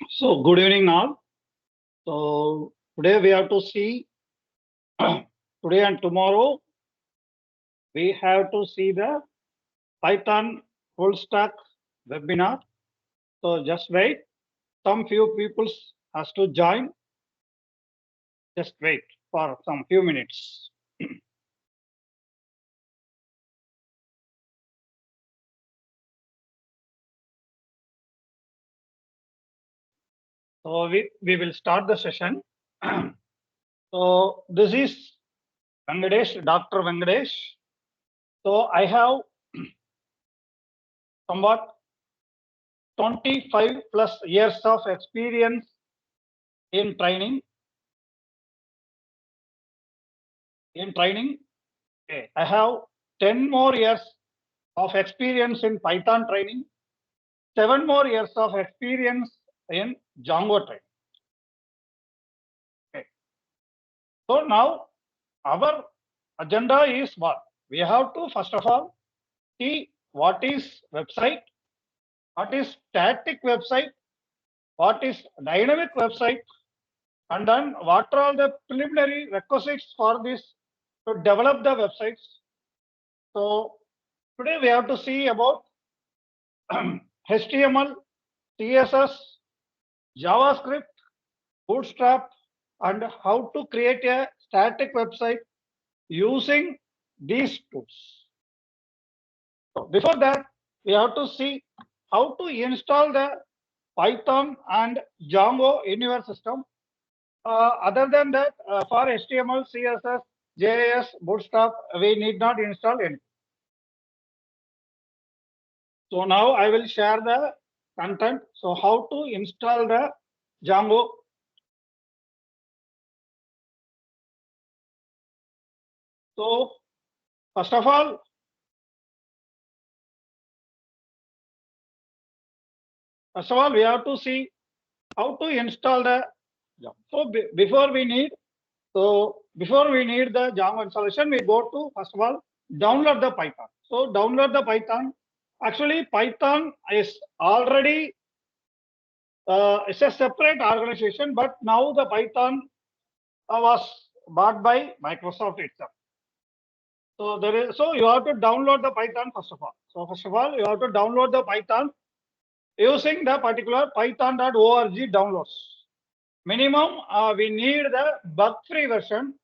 So good evening all. So today we have to see today and tomorrow we have to see the Python full stack webinar. So just wait. Some few people has to join. Just wait for some few minutes. So we will start the session. So this is Venkatesh, Dr. Venkatesh. So I have somewhat 25 plus years of experience in training. Okay. I have 10 more years of experience in Python training, 7 more years of experience in Django training. Okay. So now our agenda is what? We have to first of all see what is website, what is static website, what is dynamic website, and then what are all the preliminary requisites for this to develop the websites. So today we have to see about HTML, CSS, JavaScript, Bootstrap, and how to create a static website using these tools. So before that, we have to see how to install the Python and Django in your system. Other than that, for HTML, CSS, JS, Bootstrap, we need not install anything. So now I will share the content. So how to install the Django. So first of all, we have to see how to install the Java. So before we need the Java installation, we go to first of all download the Python. So download the Python. Actually, Python is already it's a separate organization, but now the Python was bought by Microsoft itself. So you have to download the Python first of all. So first of all, you have to download the Python using the particular python.org downloads. Minimum, we need the bug-free version.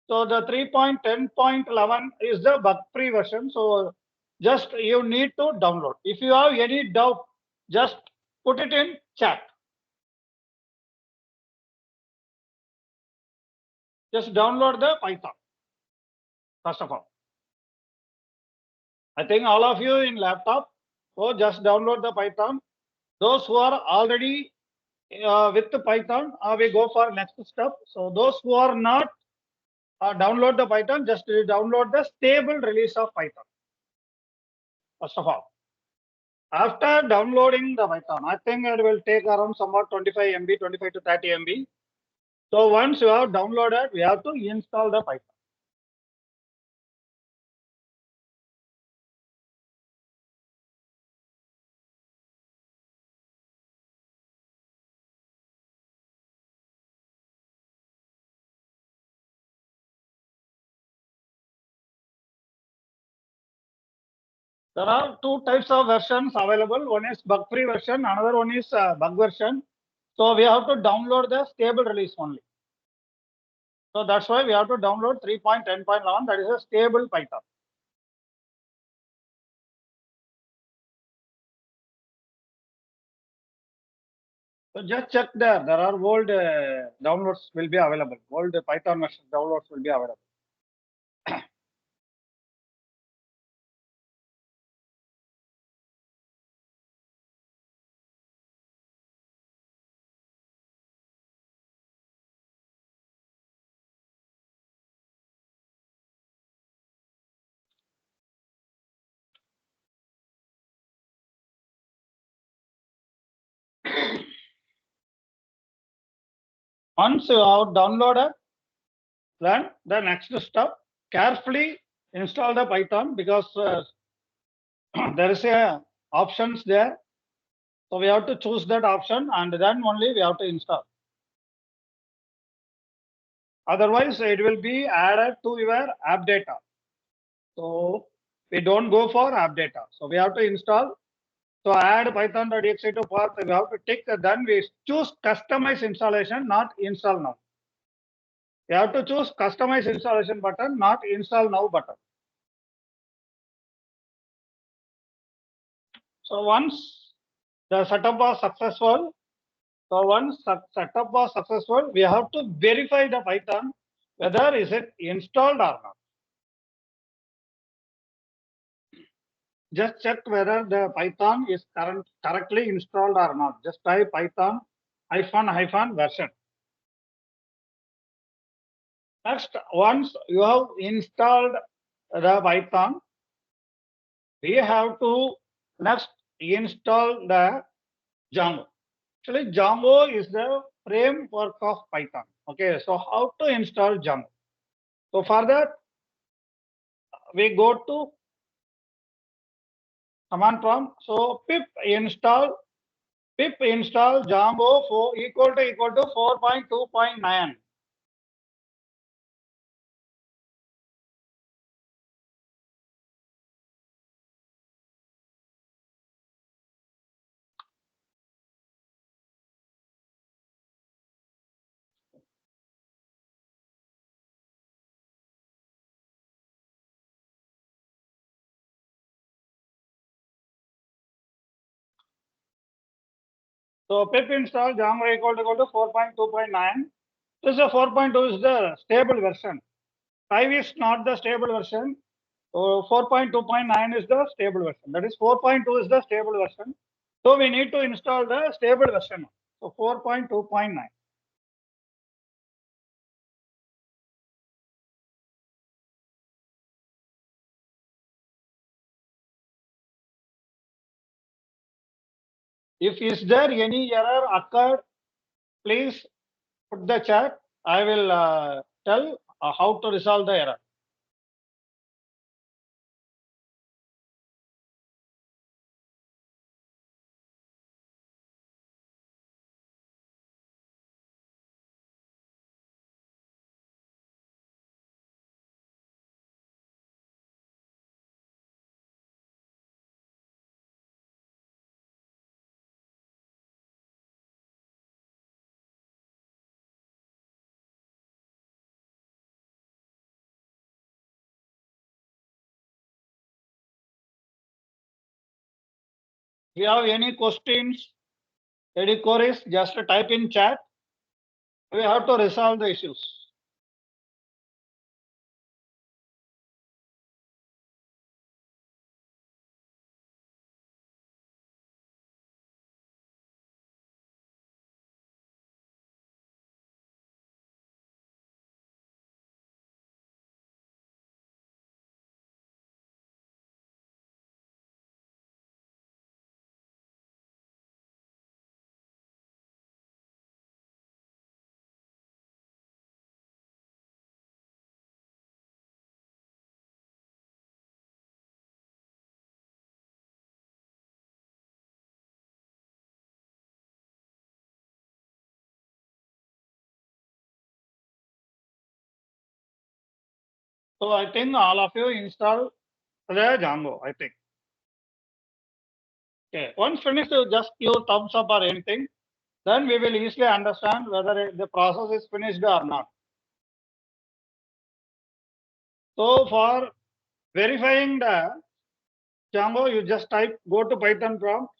So the 3.10.11 is the bug-free version. So just you need to download. If you have any doubt, just put it in chat. Just download the Python, first of all. I think all of you in laptop, so just download the Python. Those who are already with the Python, we go for next step. So those who are not, download the Python, just download the stable release of Python, first of all. After downloading the Python, I think it will take around somewhat 25 MB, 25 to 30 MB. So once you have downloaded, we have to install the Python. There are two types of versions available. One is bug-free version, another one is bug version. So we have to download the stable release only. So that's why we have to download 3.10.11. That is a stable Python. So just check there. There are old downloads will be available. Old Python version downloads will be available. Once you have downloaded, then the next step, carefully install the Python because there is a options there. So we have to choose that option and then only we have to install. Otherwise, it will be added to your app data. So we don't go for app data. So we have to install. So add python.exe to path. We have to tick. Then we choose customize installation, not install now. You have to choose customize installation button, not install now button. So once the setup was successful, setup was successful, we have to verify the Python whether is it installed or not. Just check whether the Python is correctly installed or not. Just type Python -- version. Next, once you have installed the Python, we have to next install the Django. Actually, Django is the framework of Python. Okay, so how to install Django? So for that, we go to command prompt. So pip install Django for equal to 4.2.9. So pip install Django equal to 4.2.9. This is 4.2 is the stable version. 5 is not the stable version. So 4.2.9 is the stable version. That is 4.2 is the stable version. So we need to install the stable version. So 4.2.9. If is there any error occurred, please put the chat. I will tell how to resolve the error. If you have any questions, any queries, just type in chat. We have to resolve the issues. So I think all of you install the Django, I think. Okay. Once finished, you just give thumbs up or anything. Then we will easily understand whether the process is finished or not. So for verifying the Django, you just type go to Python prompt.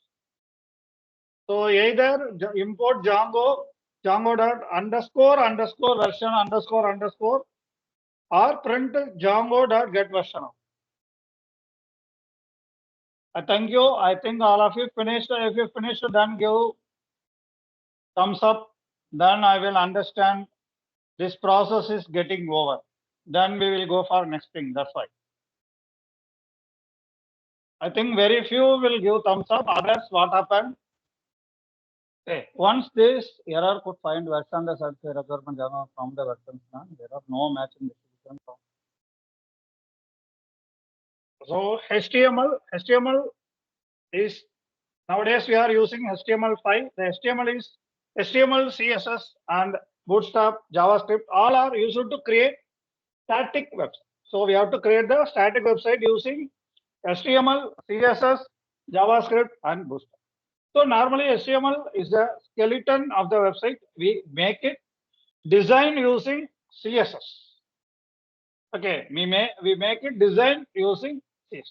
So either import Django dot underscore version underscore or print Django dot get version. Thank you. I think all of you finished. If you finished, then give thumbs up. Then I will understand this process is getting over. Then we will go for next thing. That's why. I think very few will give thumbs up. Others, what happened? Okay. Once this error could find version the search requirement from the versions, there are no matching distribution. So HTML is Nowadays we are using HTML5. The HTML is HTML, CSS, and Bootstrap, JavaScript. All are used to create static website. So we have to create the static website using HTML, CSS, JavaScript, and Bootstrap. So normally HTML is the skeleton of the website. We make it design using CSS. Okay, we make it design using CSS.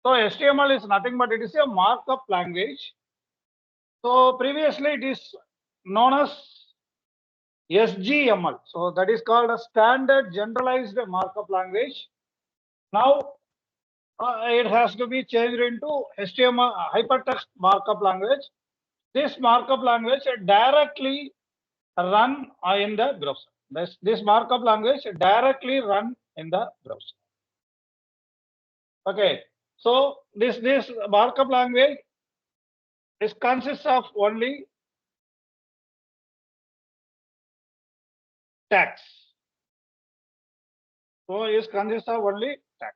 So HTML is nothing but it is a markup language. So previously it is known as SGML. So that is called a standard generalized markup language. Now it has to be changed into HTML hypertext markup language. This markup language directly run in the browser. This markup language directly run in the browser. Okay, so this markup language is consists of only tags. So it consists of only tags.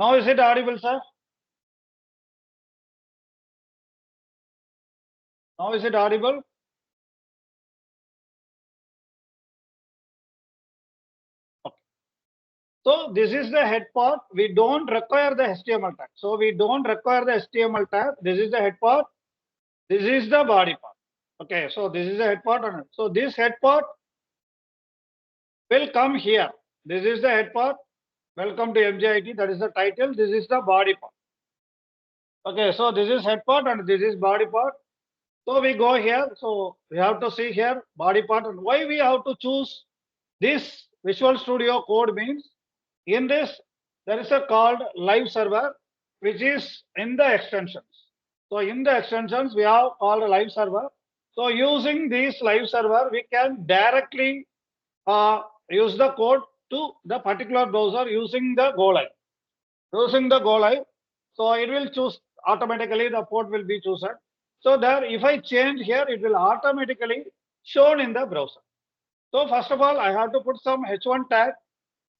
Now is it audible, sir? Now is it audible? Okay. So this is the head part. We don't require the HTML tag. So we don't require the HTML tag. This is the head part. This is the body part. Okay. So this is the head part. So this head part will come here. This is the head part. Welcome to MJIT. That is the title. This is the body part. Okay. So this is head part and this is body part. So we go here. So we have to see here body part and why we have to choose this Visual Studio Code means in this there is a called live server which is in the extensions. So in the extensions we have called a live server. So using this live server we can directly use the code to the particular browser using the Go Live. Using the Go Live, so it will choose automatically the port will be chosen. So there, if I change here, it will automatically shown in the browser. So first of all, I have to put some H1 tag.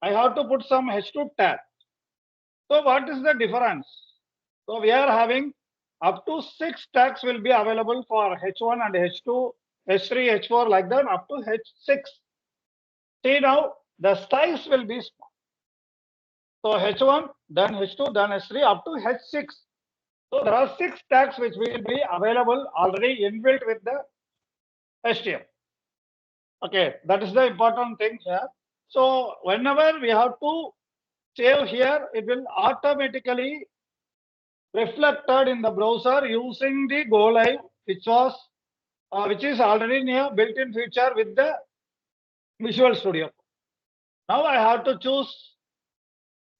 I have to put some H2 tag. So what is the difference? So we are having up to 6 tags will be available for H1 and H2, H3, H4 like that up to H6. See now the size will be small. So H1, then H2, then H3 up to H6. So there are 6 tags which will be available already inbuilt with the HTML. Okay, that is the important thing here. So whenever we have to save here, it will automatically reflected in the browser using the Go Live, which is already a built-in feature with the Visual Studio. Now I have to choose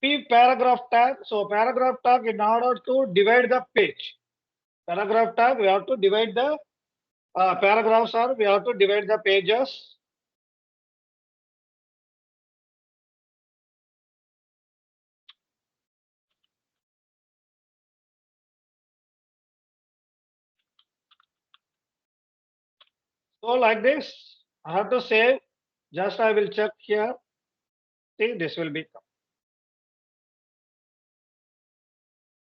P paragraph tag. So paragraph tag in order to divide the page. Paragraph tag, we have to divide the paragraphs are, we have to divide the pages. So like this, I have to say, just I will check here. See, this will be.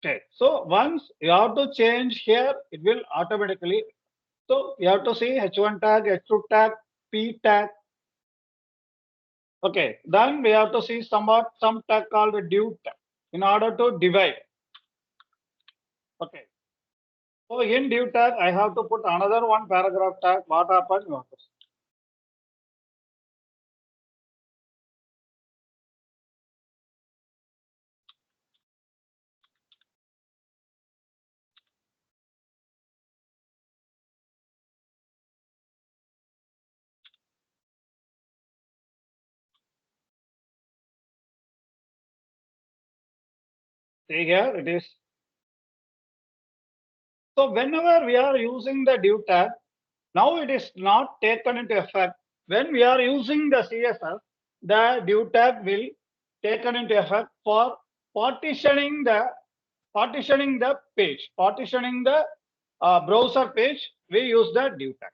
Okay. So once you have to change here, it will automatically. So you have to see H1 tag, H2 tag, P tag. Okay. Then we have to see some tag called the div tag in order to divide. Okay. So in div tag, I have to put another one paragraph tag. What happens? You have to see. See here it is. So whenever we are using the div tag, now it is not taken into effect. When we are using the CSS, the div tag will taken into effect for partitioning the page, partitioning the browser page. We use the div tag.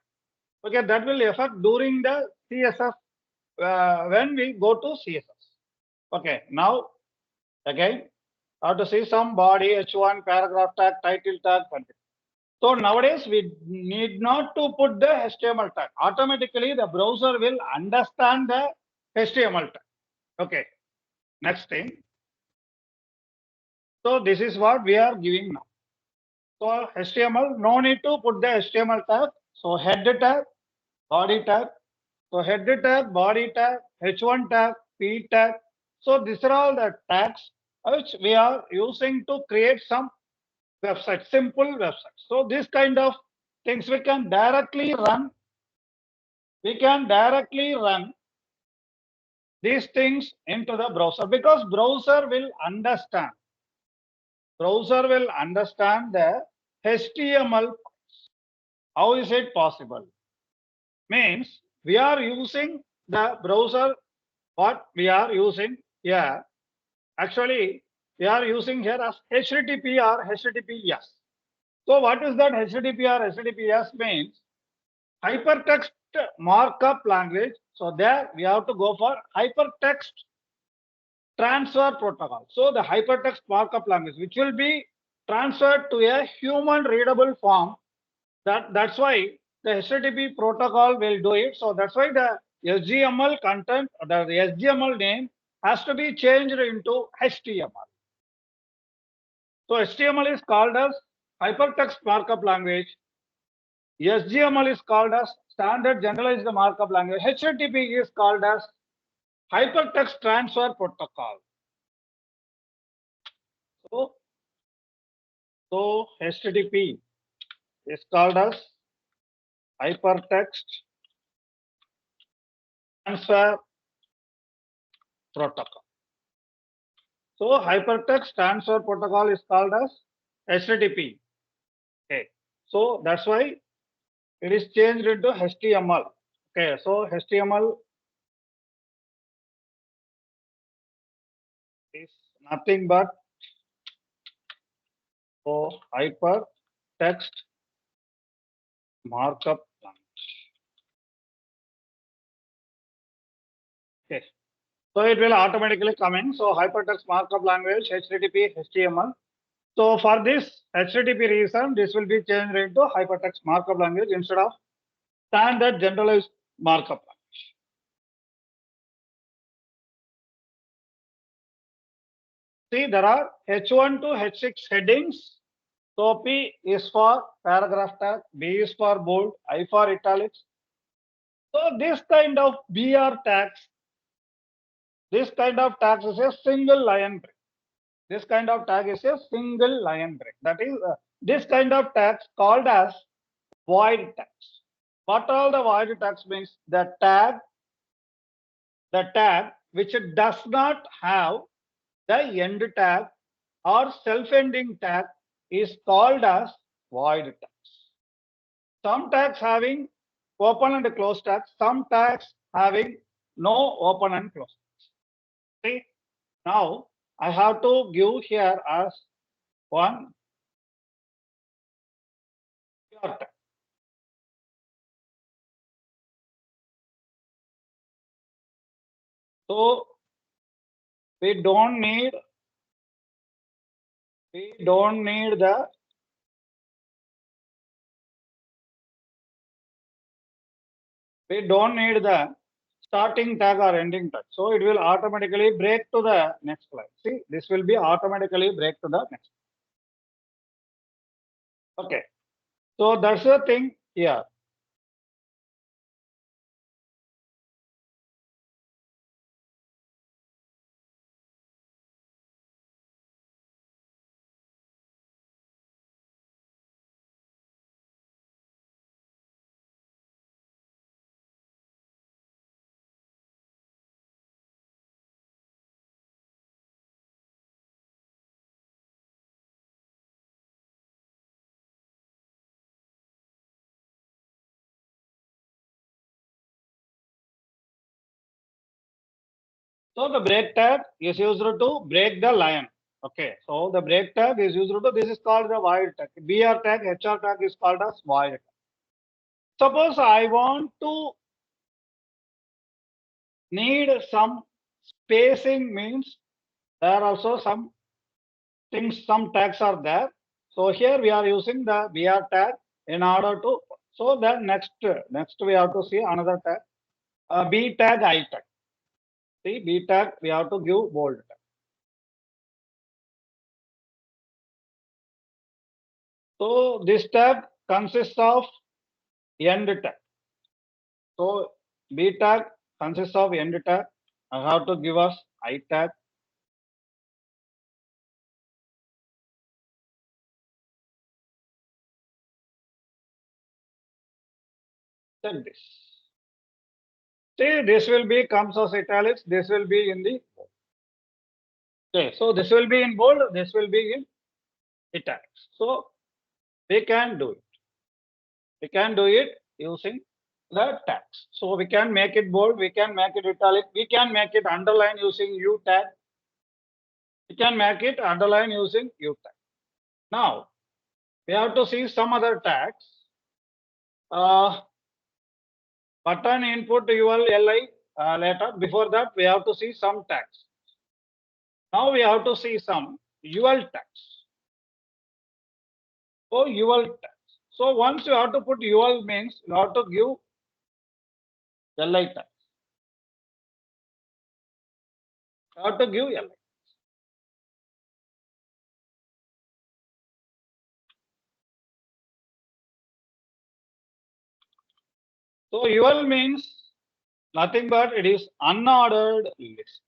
Okay, that will affect during the CSS when we go to CSS. Okay, now again, how to see some body H1 paragraph tag, title tag, content. So nowadays we need not to put the HTML tag. Automatically the browser will understand the HTML tag. Okay. Next thing. So this is what we are giving now. So HTML, no need to put the HTML tag. So head tag, body tag. So head tag, body tag, H1 tag, P tag. So these are all the tags which we are using to create some website, simple website. So this kind of things we can directly run. We can directly run these things into the browser because browser will understand. Browser will understand the HTML. How is it possible? Means we are using the browser. What we are using here, actually, we are using here as HTTP or HTTPS. So what is that HTTP or HTTPS means? Hypertext markup language. So there we have to go for hypertext transfer protocol. So the hypertext markup language, which will be transferred to a human readable form. That's why the HTTP protocol will do it. So that's why the HTML content, the HTML name has to be changed into HTML. So HTML is called as hypertext markup language. HTML is called as standard generalized markup language. HTTP is called as hypertext transfer protocol. So HTTP is called as hypertext transfer protocol. So hypertext transfer protocol is called as HTTP. Okay. So that's why it is changed into HTML. Okay. So HTML is nothing but hypertext markup language. Okay. So it will automatically come in. So hypertext markup language, HTTP, HTML. So for this HTTP reason, this will be changed into hypertext markup language instead of standard generalized markup language. See, there are H1 to H6 headings. So P is for paragraph tag, B is for bold, I for italics. So this kind of BR tags, this kind of tags is a single line break. This kind of tag is a single line break. That is, this kind of tags called as void tags. What all the void tags means? The tag which does not have the end tag or self-ending tag is called as void tags. Some tags having open and close tags, some tags having no open and close tags. See, now I have to give here as one pure tag. So we don't need the starting tag or ending tag. So it will automatically break to the next line. See, this will be automatically break to the next. Okay. So that's the thing here. So the break tag is used to break the line. Okay, so the break tag is used to, this is called the void tag. BR tag, HR tag is called as void tag. Suppose I want to need some spacing, means there are also some things, some tags are there. So here we are using the BR tag in order to, so then next we have to see another tag, B tag, I tag. See, B tag we have to give bold tag. So this tag consists of end tag. So B tag consists of end tag. I have to give us I tag. Then this. See, this will be comes as italics. This will be in the, okay. So this will be in bold. This will be in italics. So we can do it. We can do it using the tags. So we can make it bold. We can make it italic. We can make it underline using U tag. We can make it underline using U tag. Now we have to see some other tags. Button input ULLI later. Before that, we have to see some tags. Now we have to see some UL tags. So UL tags. So once you have to put UL, means you have to give LI tags. You have to give LI. So UL means nothing but it is unordered list.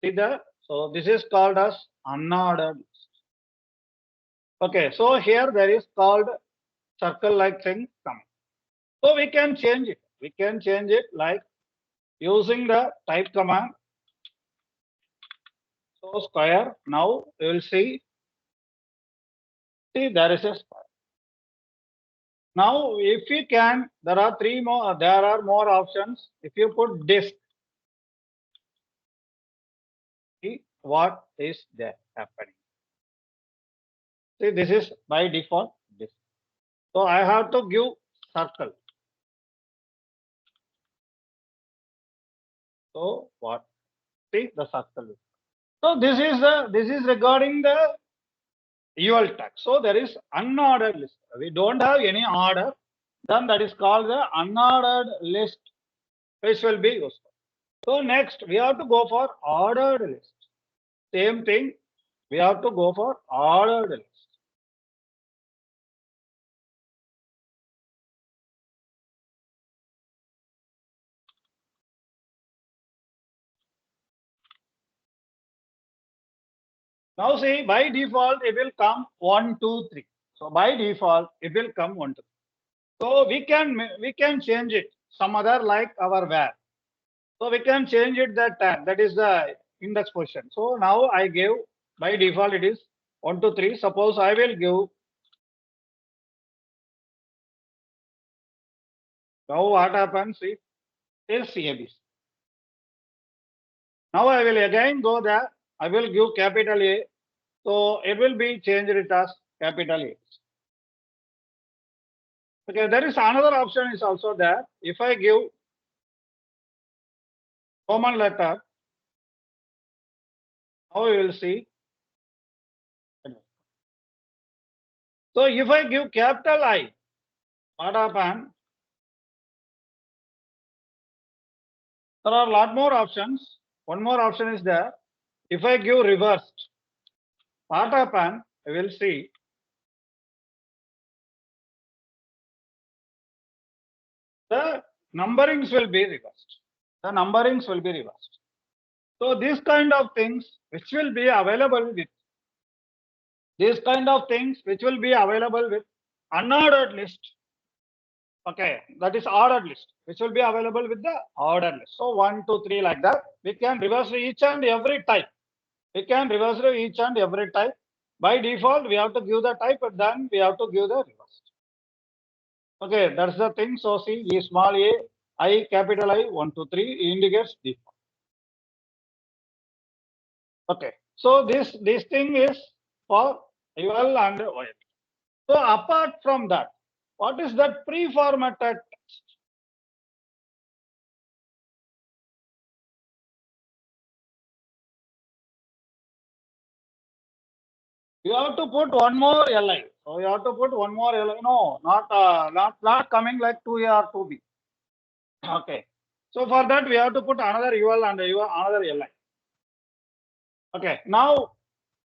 See that? So this is called as unordered list. Okay, so here there is called circle like thing coming. So we can change it. We can change it like using the type command. So square. Now you will see there is a square. Now if you can, there are more options. If you put disk, see what is there happening. See, this is by default disk. So I have to give circle. So what? See the circle. So this is regarding the UL tag. So there is unordered list. We don't have any order. Then that is called the unordered list, which will be useful. So next we have to go for ordered list. Same thing. We have to go for ordered list. Now see, by default it will come 1, 2, 3. So by default it will come 1, 2. So we can change it some other like our var. So we can change it that tag, that is the index position. So now I give, by default it is 1, 2, 3. Suppose I will give, now what happens if is ABC. Now I will again go there. I will give capital A. So it will be changed it as capital A. Okay, there is another option is also there. If I give Roman letter, now you will see. So if I give capital I, what happens? There are a lot more options. One more option is there. If I give reversed, what happens? I will see. The numberings will be reversed. The numberings will be reversed. So these kind of things which will be available with unordered list. Okay, that is ordered list, which will be available with the ordered list. So 1, 2, 3 like that. We can reverse each and every type. We can reverse each and every type. By default, we have to give the type, and then we have to give the reverse. Okay, that's the thing. So see, E small a, I capital I, 1, 2, 3 indicates default. Okay, so this thing is for UL and OL. So apart from that, what is that pre-formatted text? You have to put one more LI. So you have to put one more LI. No, not coming like 2A or 2B. Okay. So for that we have to put another UL and another LI. Okay. Now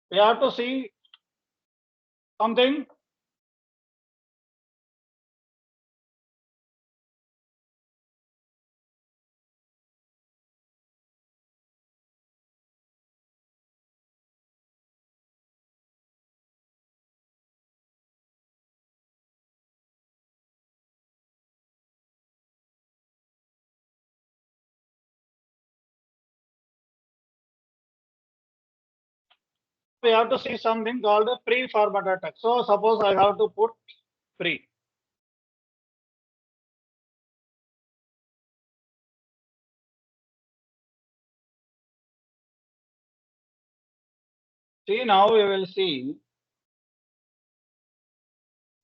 we have to see something. We have to see something called a pre-formatted text. So suppose I have to put pre. See, now we will see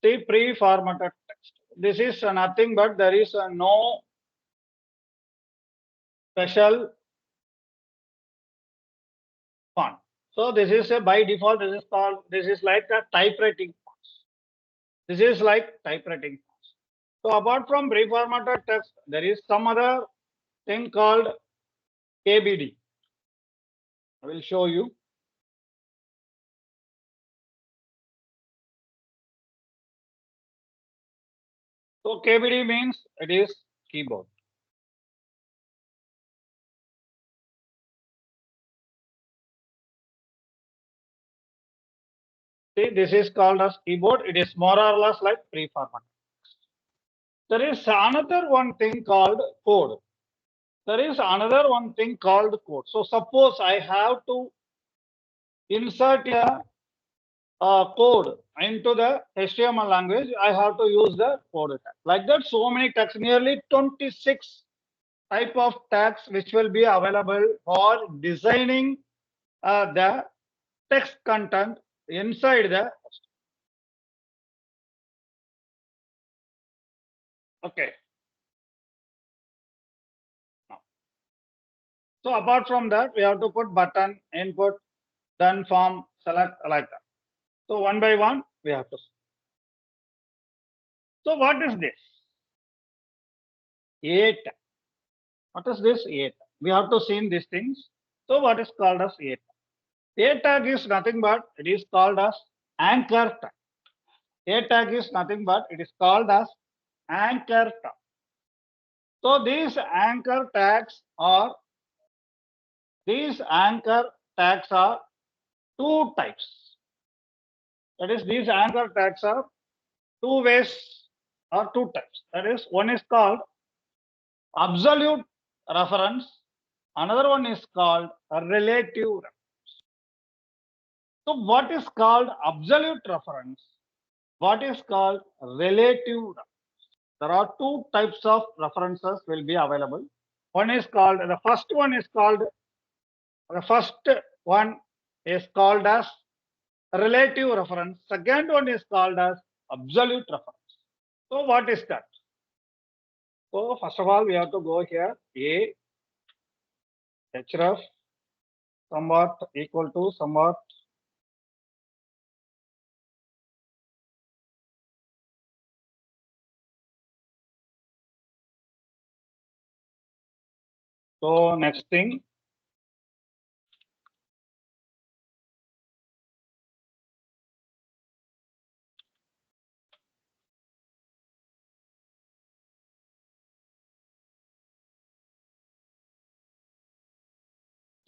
pre-formatted text. This is nothing but there is no special font. So this is a by default. This is like a typewriting font. This is like typewriting font. So apart from pre-formatted text, there is some other thing called KBD. I will show you. So KBD means it is keyboard. See, this is called as keyboard. It is more or less like pre-formatted. There is another one thing called code. There is another one thing called code. So suppose I have to insert a code into the HTML language, I have to use the code tag. Like that, so many tags, nearly 26 type of tags which will be available for designing the text content inside the. Okay. So apart from that, we have to put button, input, then form, select like that. So one by one, we have to. So what is this? 8. What is this 8? We have to see these things. So what is called as 8? A tag is nothing but it is called as anchor tag. A tag is nothing but it is called as anchor tag. So these anchor tags are two types. That is, these anchor tags are two ways or two types. That is, one is called absolute reference. Another one is called a relative reference. So what is called absolute reference? What is called relative reference? There are two types of references will be available. The first one is called as relative reference. Second one is called as absolute reference. So what is that? So first of all, we have to go here. A href somewhat equal to somewhat. So next thing.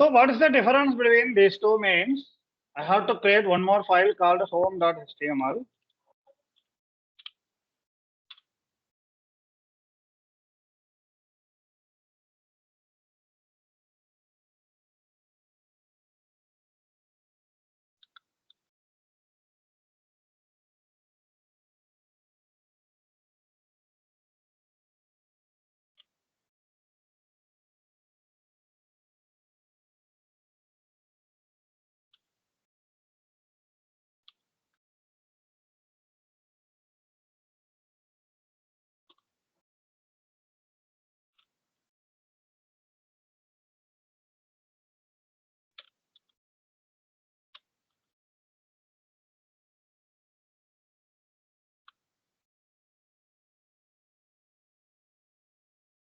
So what is the difference between these two means? I have to create one more file called home.html.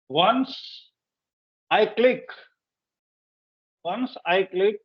Once I click, once I click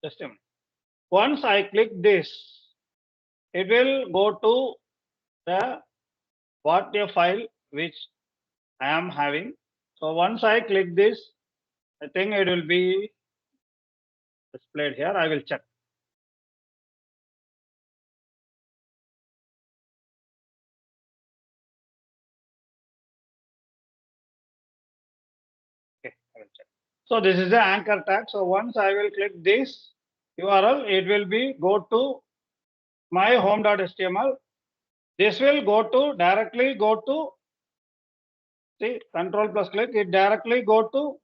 just a minute. Once I click this, it will go to the what a file which I am having. So once I click this, I think it will be displayed here. I will check. Okay, I will check. So this is the anchor tag. So once I will click this URL, it will be go to my home.html. This will go to directly go to see control plus click. It directly go to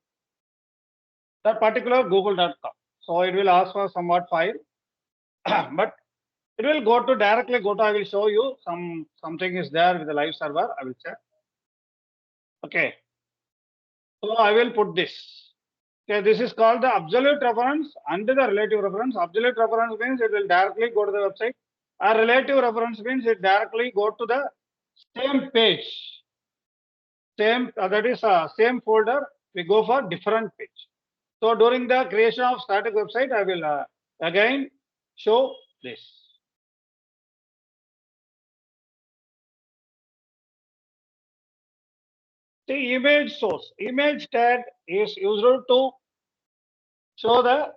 that particular google.com. So it will ask for somewhat file, but it will go to directly go to. I will show you something is there with the live server. I will check. Okay. So I will put this. Okay, this is called the absolute reference and the relative reference. Absolute reference means it will directly go to the website. A relative reference means it directly go to the same page, same that is same folder. We go for different page. So during the creation of static website, I will again show this. The image source, image tag is used to show the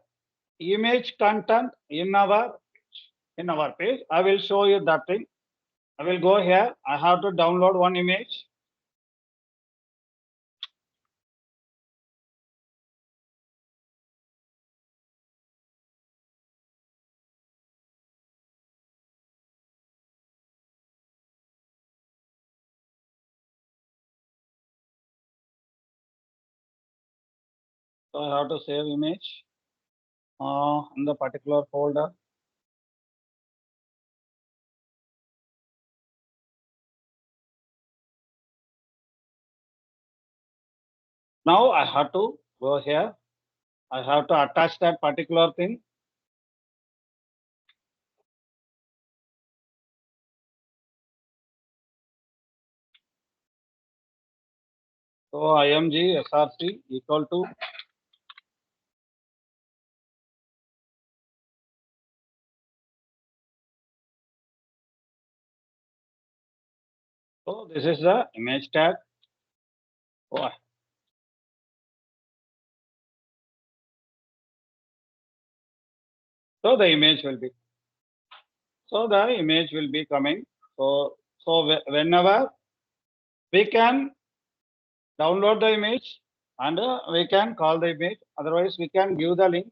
image content in our page. I will show you that thing. I will go here. I have to download one image. So I have to save image in the particular folder. Now I have to go here. I have to attach that particular thing. So img src equal to so this is the image tag. Oh, so the image will be coming. So whenever we can download the image and we can call the image. Otherwise, we can give the link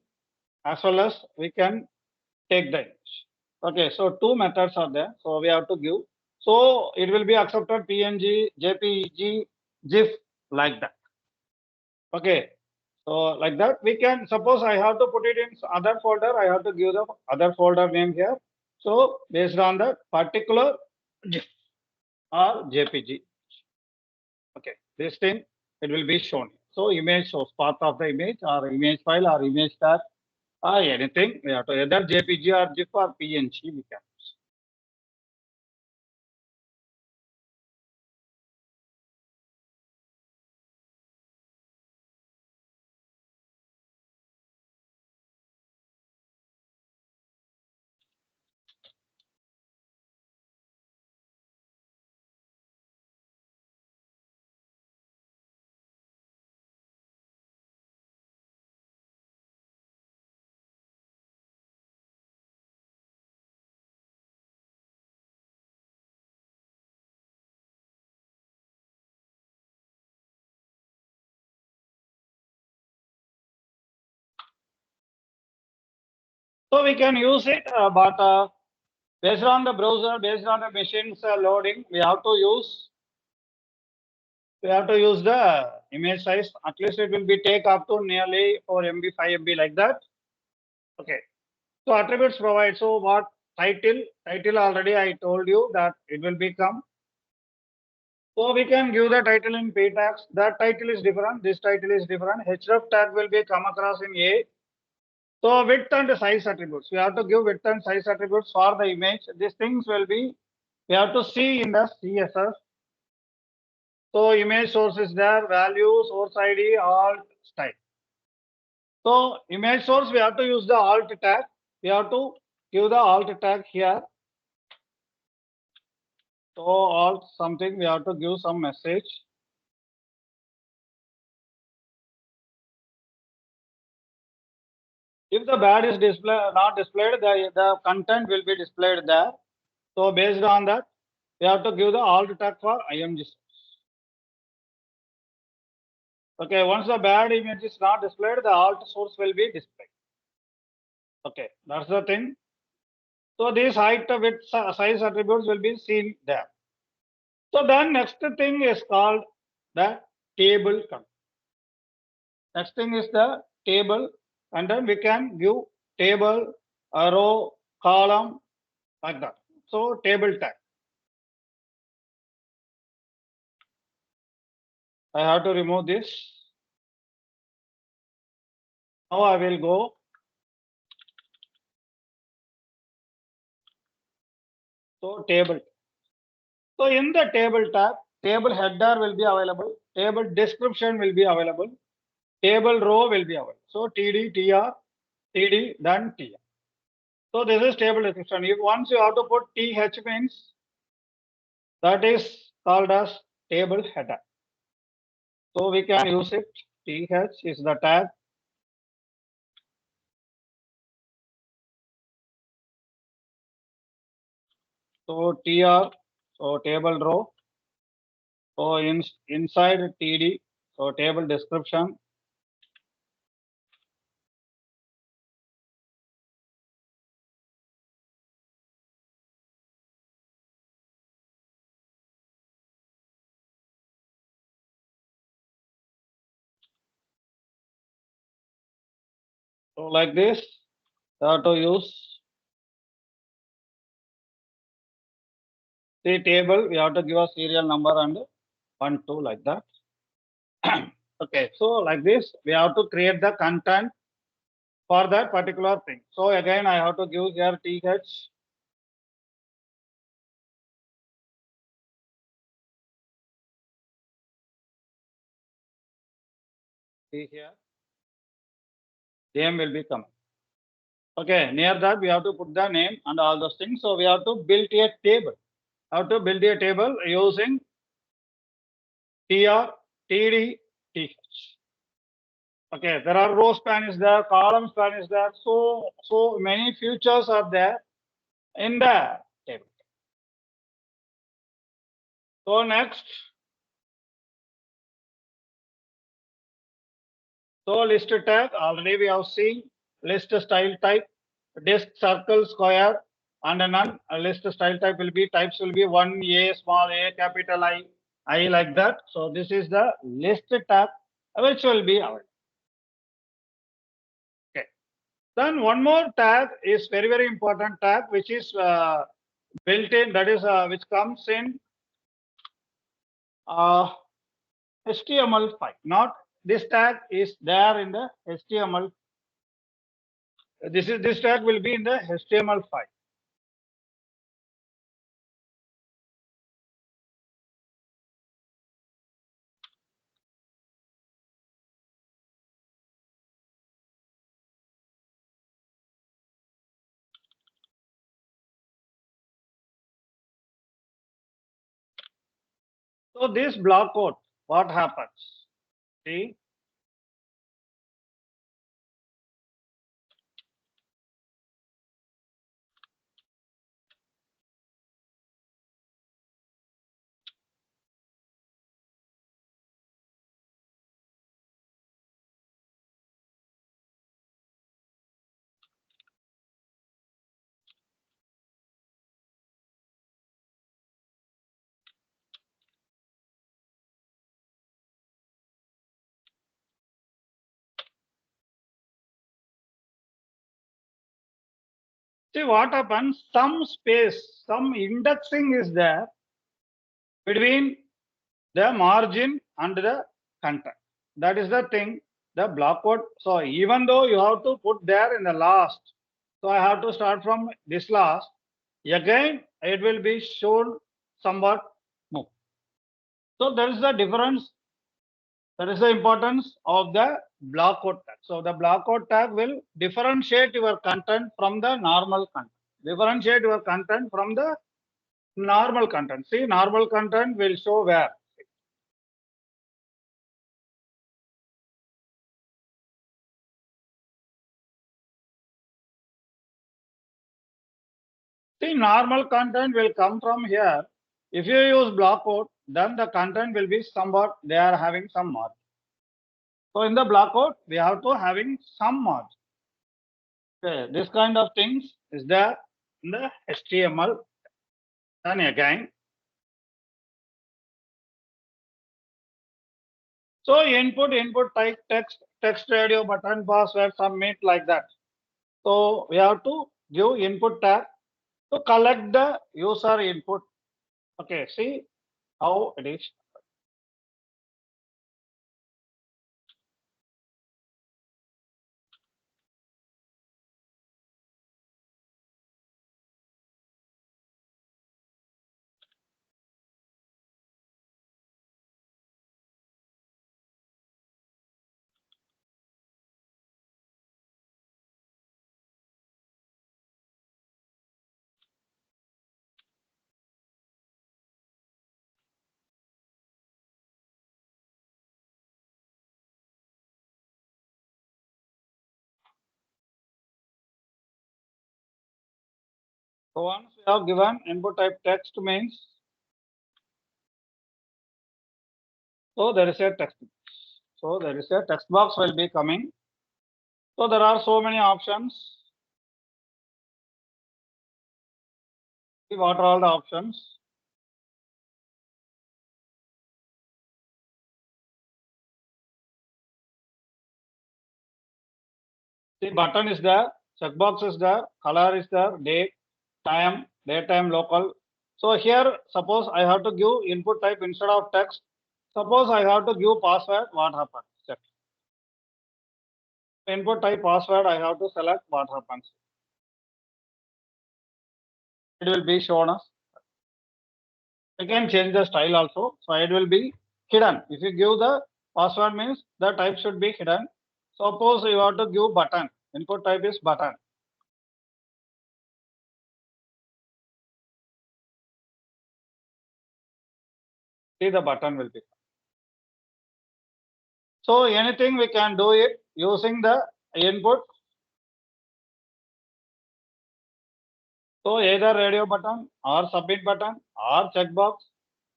as well as we can take the image. Okay, so two methods are there. So we have to give. So it will be accepted PNG, JPG, GIF like that. Okay, so like that we can suppose I have to put it in other folder. I have to give the other folder name here. So based on the particular GIF or JPG. Okay, this thing it will be shown. So image shows part of the image or image file or image tag or anything. We have to either JPG or GIF or PNG we can. So we can use it, but based on the browser, based on the machine's loading, we have to use the image size. At least it will be take up to nearly 4 MB, 5 MB like that. Okay. So attributes provide. So what title? Title already I told you that it will become. So we can give the title in p tags. That title is different. This title is different. href tag will be come across in A. So width and size attributes. We have to give width and size attributes for the image. These things will be we have to see in the CSS. So image source is there, value, source ID, alt, style. So image source, we have to use the alt tag. We have to give the alt tag here. So alt something, we have to give some message. If the bad is not displayed, the content will be displayed there. So based on that, we have to give the alt tag for img source. Okay, once the bad image is not displayed, the alt source will be displayed. Okay, that's the thing. So these height, width, size attributes will be seen there. So then next thing is called the table content. Next thing is the table, and then we can give table, a row, column, like that. So table tag. I have to remove this. Now I will go. So table. So in the table tab, table header will be available. Table description will be available. Table row will be available. So TD, TR, TD, then TR. So this is table description. If once you have to put TH means that is called as table header. So we can use it. TH is the tag. So TR, so table row. So inside TD, so table description. So like this, you have to use the table. We have to give a serial number and 1, 2 like that. Okay, so like this, we have to create the content for that particular thing. So again, I have to give here TH. See here, name will be coming. Okay, near that we have to put the name and all those things. So we have to build a table. How to build a table using TR, TD, TH. Okay, there are row span is there, column span is there. So many features are there in the table. So next, so list tag already we have seen list style type, disk, circle, square, and none. A list style type will be types will be 1A, small a, capital I like that. So this is the list tag which will be available. Okay. Then one more tag is very important tag which is built in, that is which comes in HTML5. Not this tag is there in the HTML. This tag will be in the HTML5. So this block code, what happens? See, See what happens, some space, some indexing is there between the margin and the content. That is the thing, the block code. So even though you have to put there in the last, so I have to start from this last, again it will be shown somewhat more. So there is the difference. That is the importance of the block code tag. So the block code tag will differentiate your content from the normal content. Differentiate your content from the normal content. See, normal content will show where. See, normal content will come from here. If you use block code, then the content will be somewhat, they are having some margin. So in the block code, we have to having some margin. Okay, this kind of things is there in the HTML. Then again, so input type text radio button password submit like that. So we have to give input tag to collect the user input. Okay, see how it is. So once we have given input type text means, so there is a text. So there is a text box will be coming. So there are so many options. See what are all the options? See button is there, checkbox is there, color is there, date, time, daytime, local. So here, suppose I have to give input type instead of text. Suppose I have to give password, what happens? Check. Input type password, I have to select what happens. It will be shown us. I can change the style also. So it will be hidden. If you give the password means the type should be hidden. Suppose you want to give button. Input type is button. See the button will be. So anything we can do it using the input. So either radio button or submit button or checkbox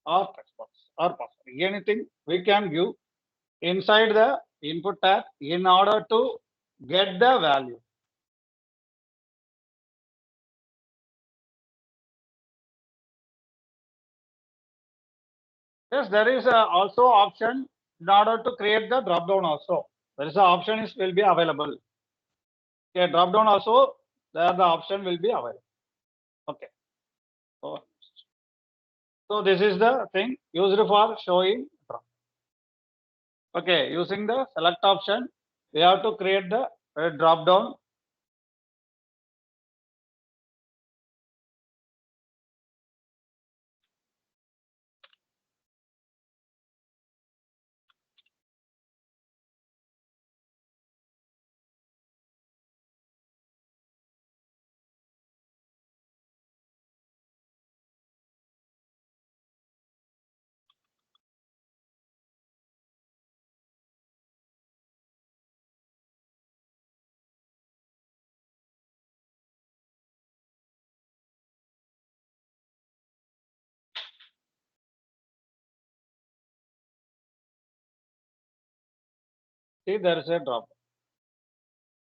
or text box or password. Anything we can give inside the input tag in order to get the value. Yes, there is also option in order to create the drop down also. There is an option is will be available. Okay, drop down also there the option will be available. Okay. So this is the thing used for showing drop. Okay, using the select option, we have to create the drop down. See there is a drop down.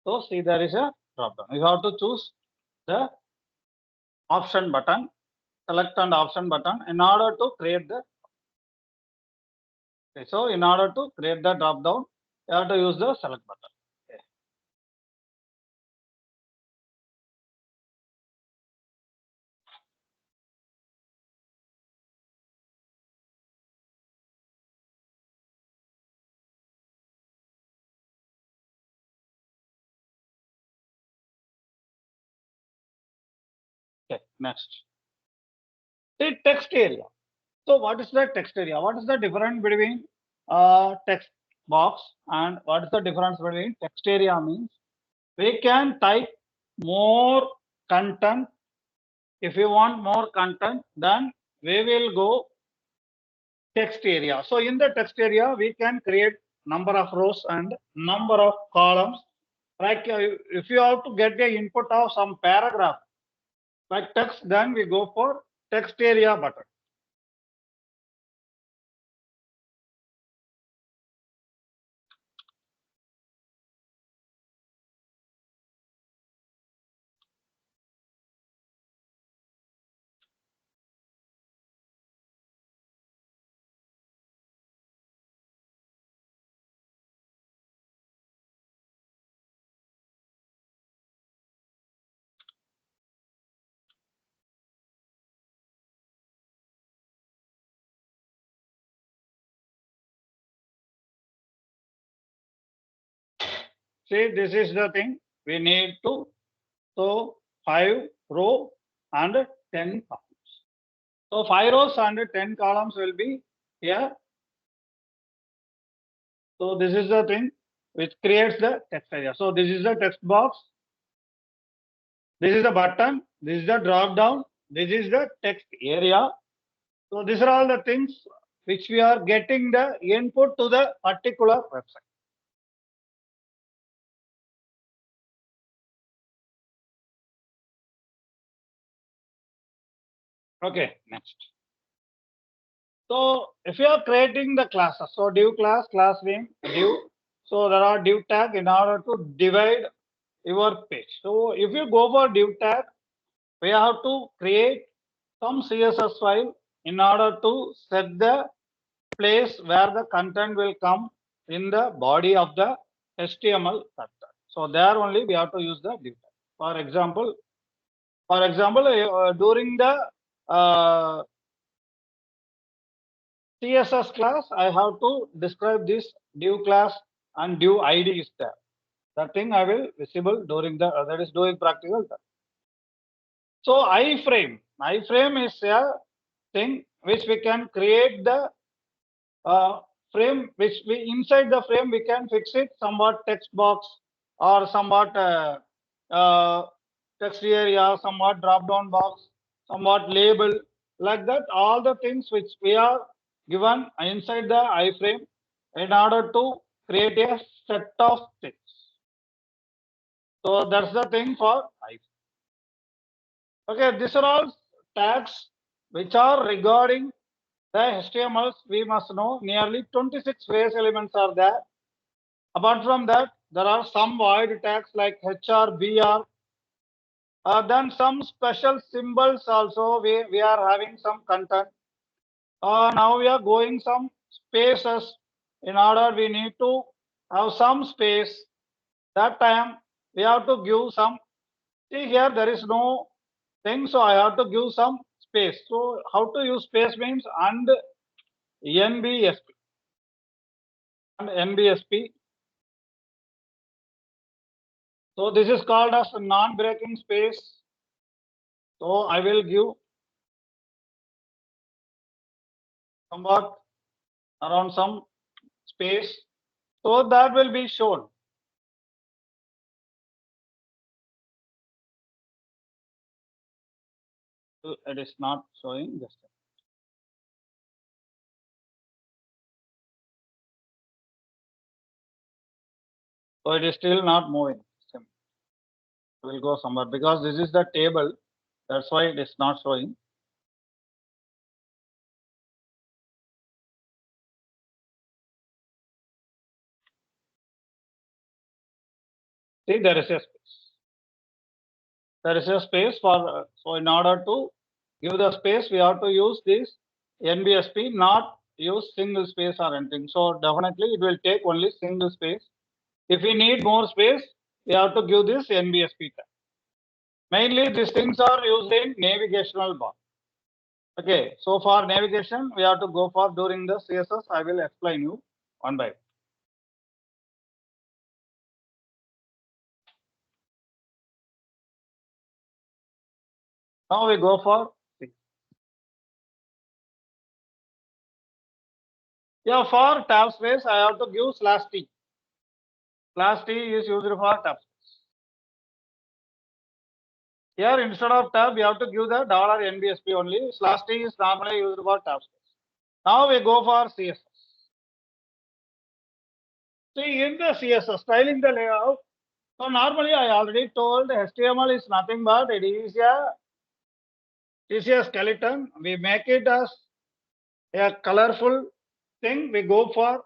So see there is a drop down. You have to choose the option button, select and option button in order to create the. Okay, so in order to create the drop down, you have to use the select button. Next, the text area. So what is the text area? What is the difference between text box and what is the difference between text area means? We can type more content. If you want more content, then we will go text area. So in the text area, we can create number of rows and number of columns. Like if you have to get the input of some paragraph like text, then we go for text area button. See, this is the thing we need to. So 5 row and 10 columns. So 5 rows and 10 columns will be here. So this is the thing which creates the text area. So this is the text box. This is the button. This is the drop down. This is the text area. So these are all the things which we are getting the input to the particular website. Okay, next. So if you are creating the classes, so div class, class name, div. So there are div tag in order to divide your page. So if you go for div tag, we have to create some CSS file in order to set the place where the content will come in the body of the HTML content. So there only we have to use the div tag. For example, during the CSS class, I have to describe this div class and div ID is there. That thing I will visible during the that is doing practical. So iframe is a thing which we can create the frame which we inside the frame we can fix it somewhat text box or somewhat text area, somewhat drop down box, somewhat label, like that. All the things which we are given inside the iframe in order to create a set of things. So that's the thing for iframe. Okay, these are all tags which are regarding the HTMLs. We must know nearly 26 base elements are there. Apart from that, there are some void tags like HR, BR. Then some special symbols also. We are having some content. Now we are going some spaces. In order, we need to have some space. That time we have to give some. See here, there is no thing, so I have to give some space. So how to use space means and NBSP and NBSP. So this is called as non-breaking space. So I will give somewhat around some space. So that will be shown. It is not showing just. So it is still not moving. Will go somewhere because this is the table. That's why it is not showing. See, there is a space. There is a space for so in order to give the space, we have to use this NBSP, not use single space or anything. So definitely it will take only single space. If we need more space, we have to give this NBSP tag. Mainly these things are used in navigational bar. Okay, so for navigation, we have to go for during the CSS. I will explain you one by one. Now we go for C. Yeah, for tab space, I have to give /t. /t is used for tab space. Here, instead of tab, we have to give the $NBSP only. /t is normally used for tab space. Now we go for CSS. See, in the CSS, styling the layout. So normally, I already told HTML is nothing but it is a skeleton. We make it as a colorful thing. We go for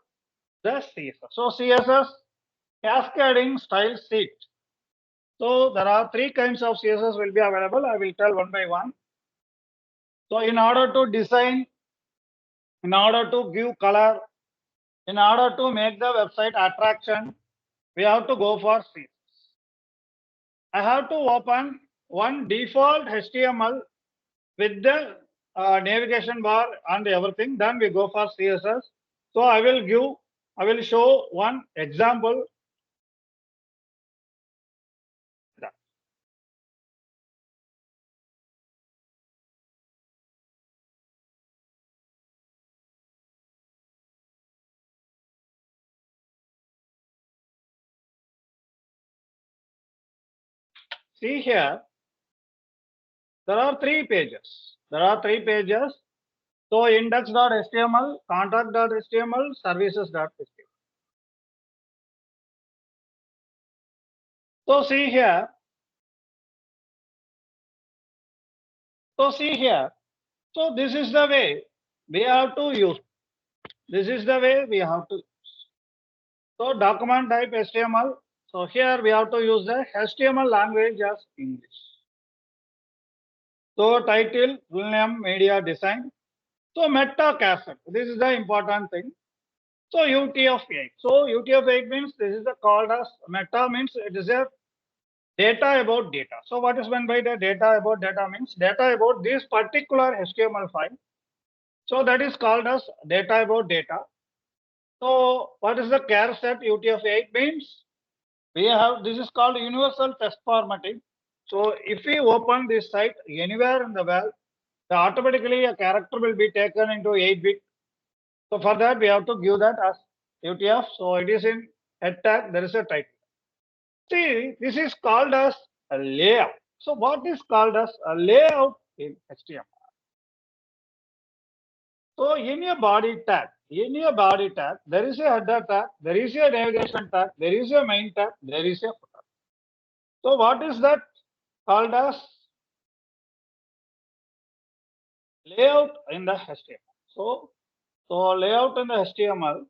the CSS. So CSS cascading style sheet. So there are three kinds of CSS will be available. I will tell one by one. So in order to design, in order to give color, in order to make the website attraction, we have to go for CSS. I have to open one default HTML with the navigation bar and everything. Then we go for CSS. So I will show one example. See here, there are three pages. So index.html, contact.html, services.html. So see here. So this is the way we have to use. So document type HTML. So here we have to use the HTML language as English. So title, full name, media, design. So meta cassette. This is the important thing. So UTF-8. So UTF-8 means this is called as meta means it is a data about data. So what is meant by the data about data means data about this particular HTML file. So that is called as data about data. So what is the char set UTF-8 means? We have this is called universal text formatting. So if we open this site anywhere in the world, automatically a character will be taken into 8-bit. So for that we have to give that as UTF. So it is in head tag. There is a title. See, this is called as a layout. So what is called as a layout in HTML? So in a body tag, there is a header tag, there is a navigation tag, there is a main tag, there is a footer. So what is that called as layout in the HTML? So layout in the HTML,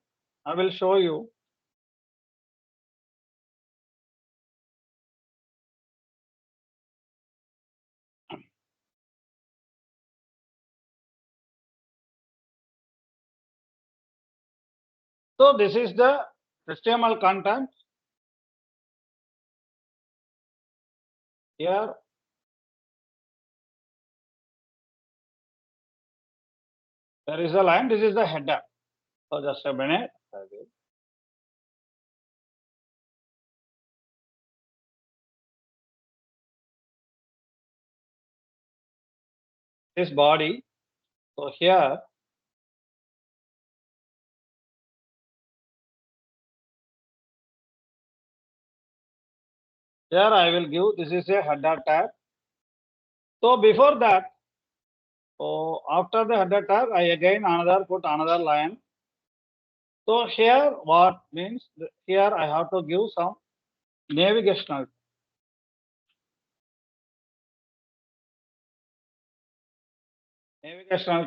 I will show you. So this is the HTML content. Here, there is a line. This is the header. So just a minute. This body. So here, I will give this is a header tag. So before that, so after the header tag, I again put another line. So here what means here I have to give some navigational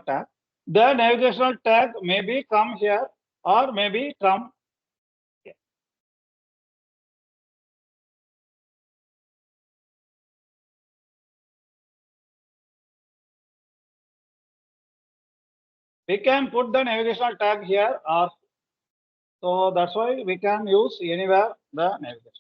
tag. The navigational tag maybe come here or maybe come here. We can put the navigational tag here or so that's why we can use anywhere the navigation.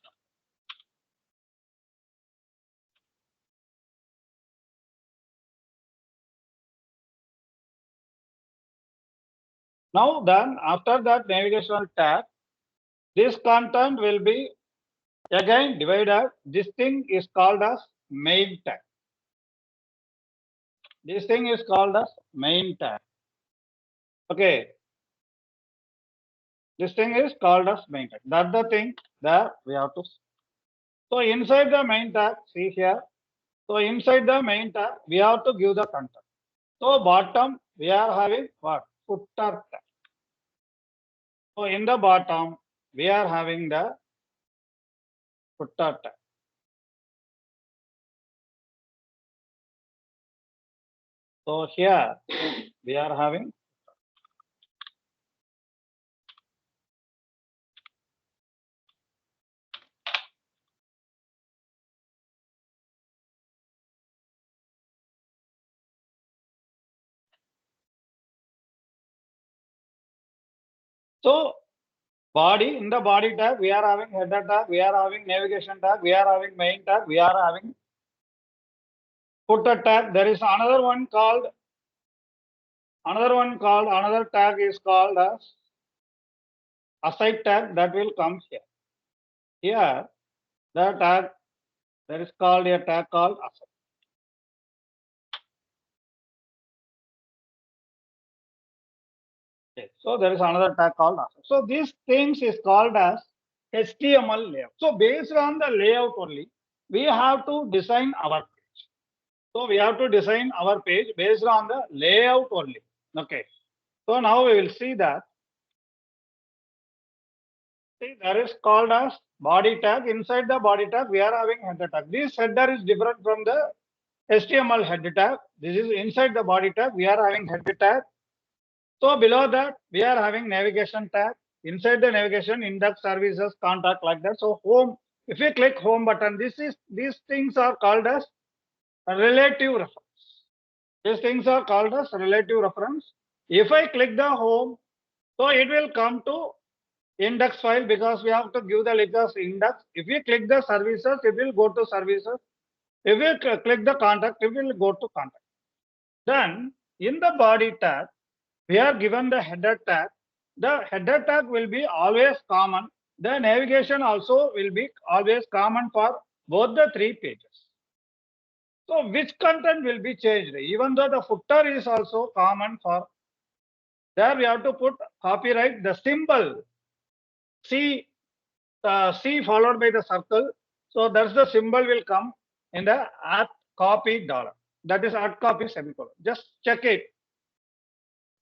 Now then after that navigational tag, this content will be again divided. This thing is called as main tag. This thing is called as main tag. Okay. This thing is called as main tag. That's the thing that we have to see. So inside the main tag, see here. So inside the main tag, we have to give the content. So bottom, we are having what? Footer tag. So in the bottom, we are having the footer tag. So here we are having. So body, in the body tag, we are having header tag, we are having navigation tag, we are having main tag, we are having footer tag. There is another tag is called as aside tag that will come here. Here, the tag, there is called a tag called aside. Okay. So there is another tag called aside. So these things is called as HTML layout. So based on the layout only, we have to design our page. So we have to design our page based on the layout only. Okay. So now we will see that. See, that is called as body tag. Inside the body tag, we are having header tag. This header is different from the HTML header tag. This is inside the body tag. We are having header tag. So below that, we are having navigation tag. Inside the navigation, index, services, contact, like that. So home, if you click home button, these things are called as relative reference. These things are called as relative reference. If I click the home, so it will come to index file because we have to give the link as index. If you click the services, it will go to services. If you click the contact, it will go to contact. Then in the body tag, we are given the header tag. The header tag will be always common. The navigation also will be always common for both the three pages. So which content will be changed? Even though the footer is also common for, there we have to put copyright the symbol C, C followed by the circle. So that's the symbol will come in the at copy dollar. That is at copy semicolon. Just check it.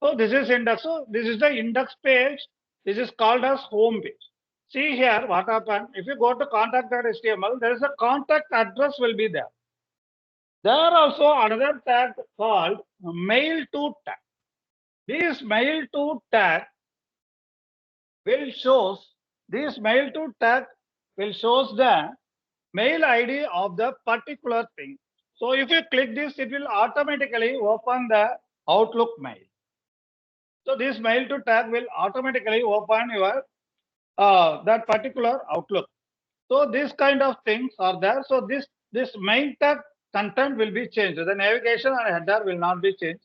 So this is index. So this is the index page. This is called as home page. See here what happened. If you go to contact.html, there is a contact address will be there. There also another tag called mail to tag. This mail to tag will shows the mail ID of the particular thing. So if you click this, it will automatically open the Outlook mail. So this mail to tag will automatically open your that particular Outlook. So this kind of things are there. So this main tag content will be changed. The navigation and header will not be changed.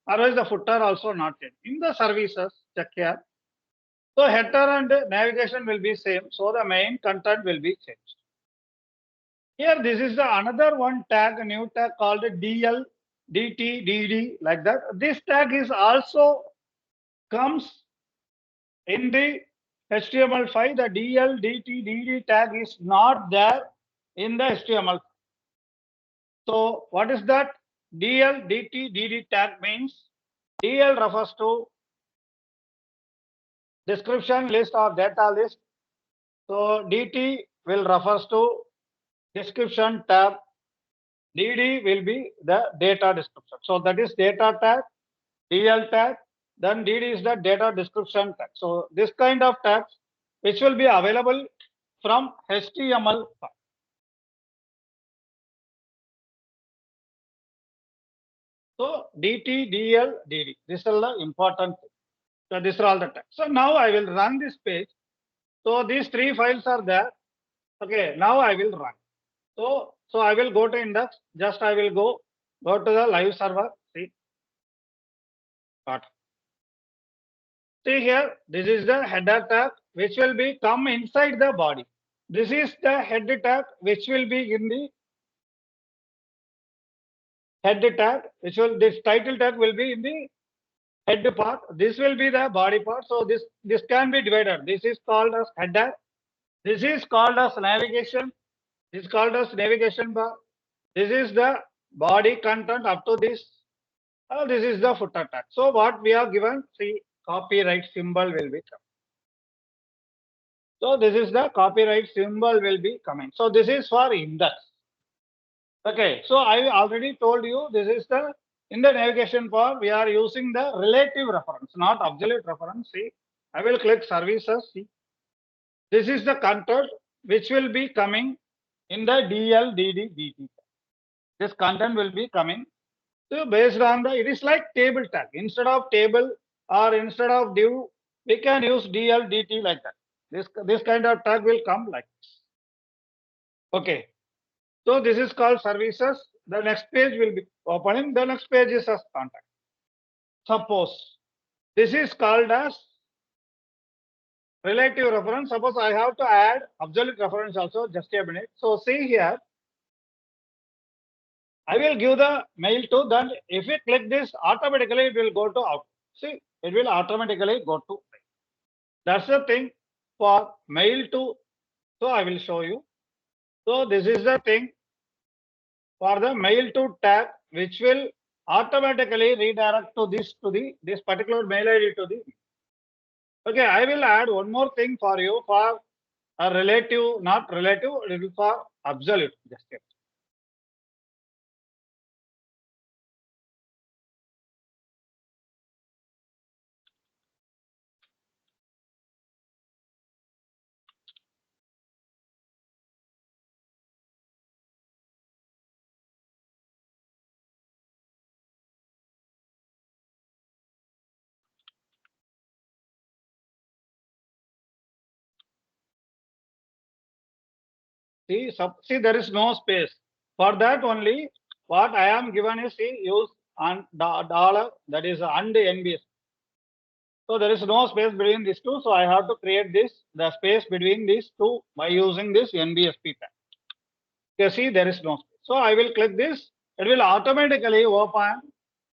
Otherwise, the footer also not changed. In the services, check here. So header and navigation will be same. So the main content will be changed. Here, this is the another one tag, a new tag called DL, DT, DD, like that. This tag is also comes in the HTML5. The DL, DT, DD tag is not there in the HTML. So what is that? DL, DT, DD tag means DL refers to description list or data list. So DT will refers to description tab. DD will be the data description. So that is data tag, DL tag, then DD is the data description tag. So this kind of tags which will be available from HTML. So DT, DL, DD. These are the important things. So these are all the tags. So now I will run this page. So these three files are there. Okay, now I will run. So I will go to index. Just I will go to the live server. See, start. See here, this is the header tag which will be come inside the body. This is the header tag which will be in the head tag, this title tag will be in the head part. This will be the body part. So this can be divided. This is called as header. This is called as navigation. This is called as navigation bar. This is the body content up to this. This is the footer tag. So what we are given, see, copyright symbol will be coming. So this is the copyright symbol will be coming. So this is for index. Okay. So I already told you this is the in the navigation bar we are using the relative reference, not absolute reference. See, I will click services. See, this is the content which will be coming in the DLDD. This content will be coming. So based on the, it is like table tag. Instead of table or instead of div, we can use DLDT like that. This kind of tag will come like this. Okay. So this is called services. The next page will be opening. The next page is as contact. Suppose this is called as relative reference. Suppose I have to add absolute reference also. Just a minute. So see here. I will give the mail to, then if you click this, automatically it will go to out. See, it will automatically go to. That's the thing for mail to. So I will show you. So this is the thing for the mail to tag, which will automatically redirect to this particular mail ID to the. Okay, I will add one more thing for you for a relative, not relative, it will for absolute. Just a see, there is no space. For that only, what I am given is see, use and dollar, that is and NBS. So there is no space between these two. So I have to create the space between these two by using this NBSP tag. You see, there is no space. So I will click this. It will automatically open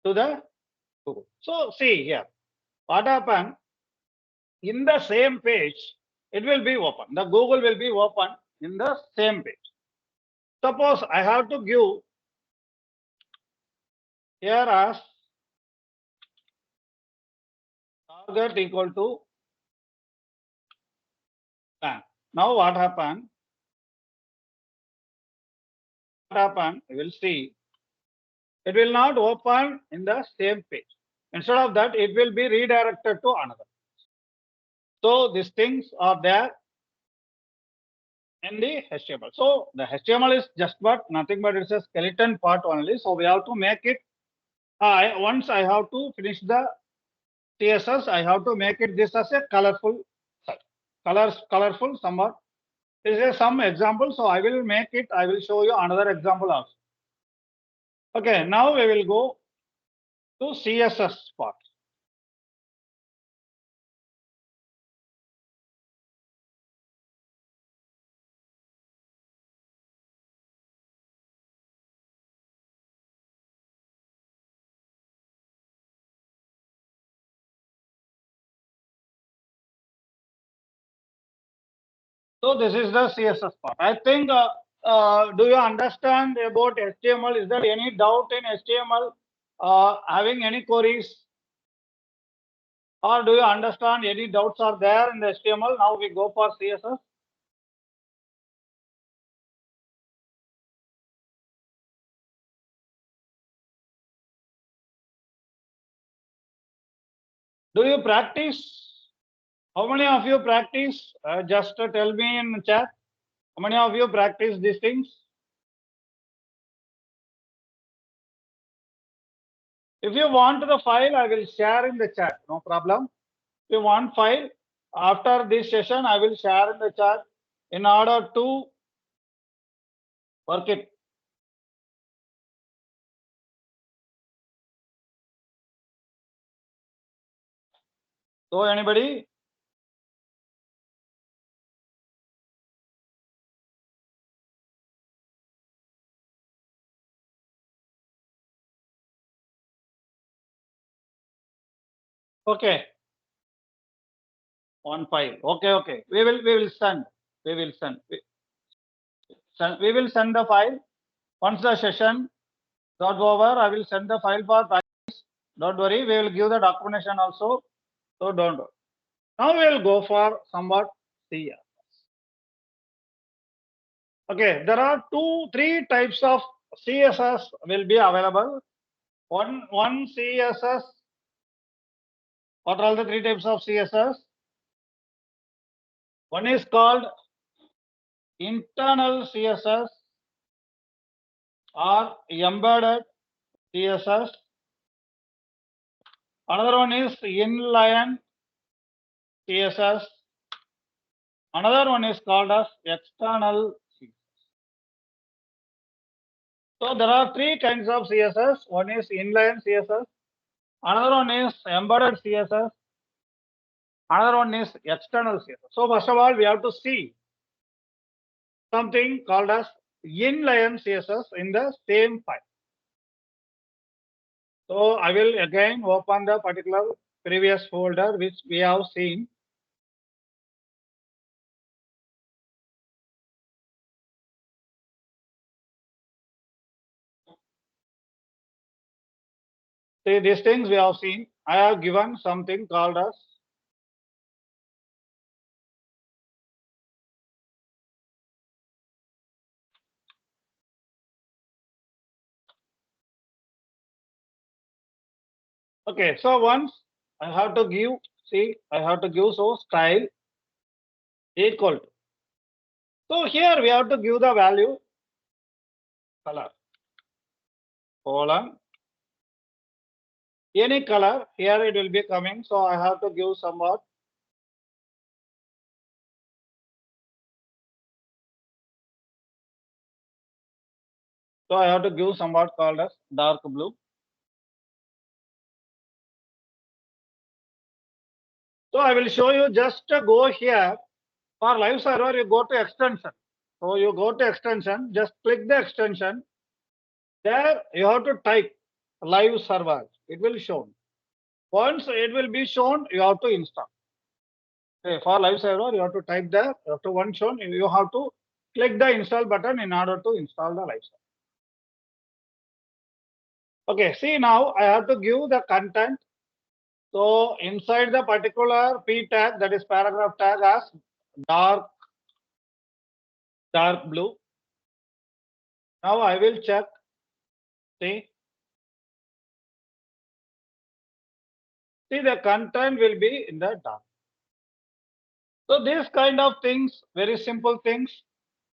to the Google. So see here, what happened in the same page, it will be open. The Google will be open in the same page. Suppose I have to give here as target equal to plan. Now what happened? What happened? We will see. It will not open in the same page. Instead of that, it will be redirected to another. So these things are there in the HTML. So the HTML is just but nothing but it's a skeleton part only. So we have to make it. Once I have to finish the CSS, I have to make it this as a colorful site. Colorful somewhat. This is some example. So I will make it. I will show you another example also. Okay, now we will go to CSS part. So this is the CSS part. I think, do you understand about HTML? Is there any doubt in HTML? Having any queries? Or do you understand any doubts are there in the HTML? Now we go for CSS. Do you practice? How many of you practice? Just tell me in chat. How many of you practice these things? If you want the file, I will share in the chat. No problem. If you want file, after this session, I will share in the chat in order to work it. So anybody? Okay, one file. Okay. We will send. We will send. We will send the file. Once the session got over, I will send the file for practice. Don't worry, we will give the documentation also. So don't worry. Now we will go for somewhat CSS. Okay, there are three types of CSS will be available. One CSS. What are all the three types of CSS? One is called internal CSS or embedded CSS. Another one is inline CSS. Another one is called as external CSS. So there are three kinds of CSS. One is inline CSS. Another one is embedded CSS. Another one is external CSS. So first of all, we have to see something called as inline CSS in the same file. So I will again open the particular previous folder which we have seen. See, these things we have seen. I have given something called as okay. So once I have to give, see, I have to give so style equal to. So here we have to give the value color colon any color. Here it will be coming. So I have to give somewhat. So I have to give somewhat called as dark blue. So I will show you just to go here for live server. You go to extension. So you go to extension. Just click the extension. There you have to type live server. It will show. Once it will be shown, you have to install. Okay, for live server, you have to type there. After one shown, you have to click the install button in order to install the live server. Okay, see now I have to give the content. So inside the particular p tag, that is paragraph tag, as dark blue. Now I will check. See the content will be in the dark. So this kind of things, very simple things.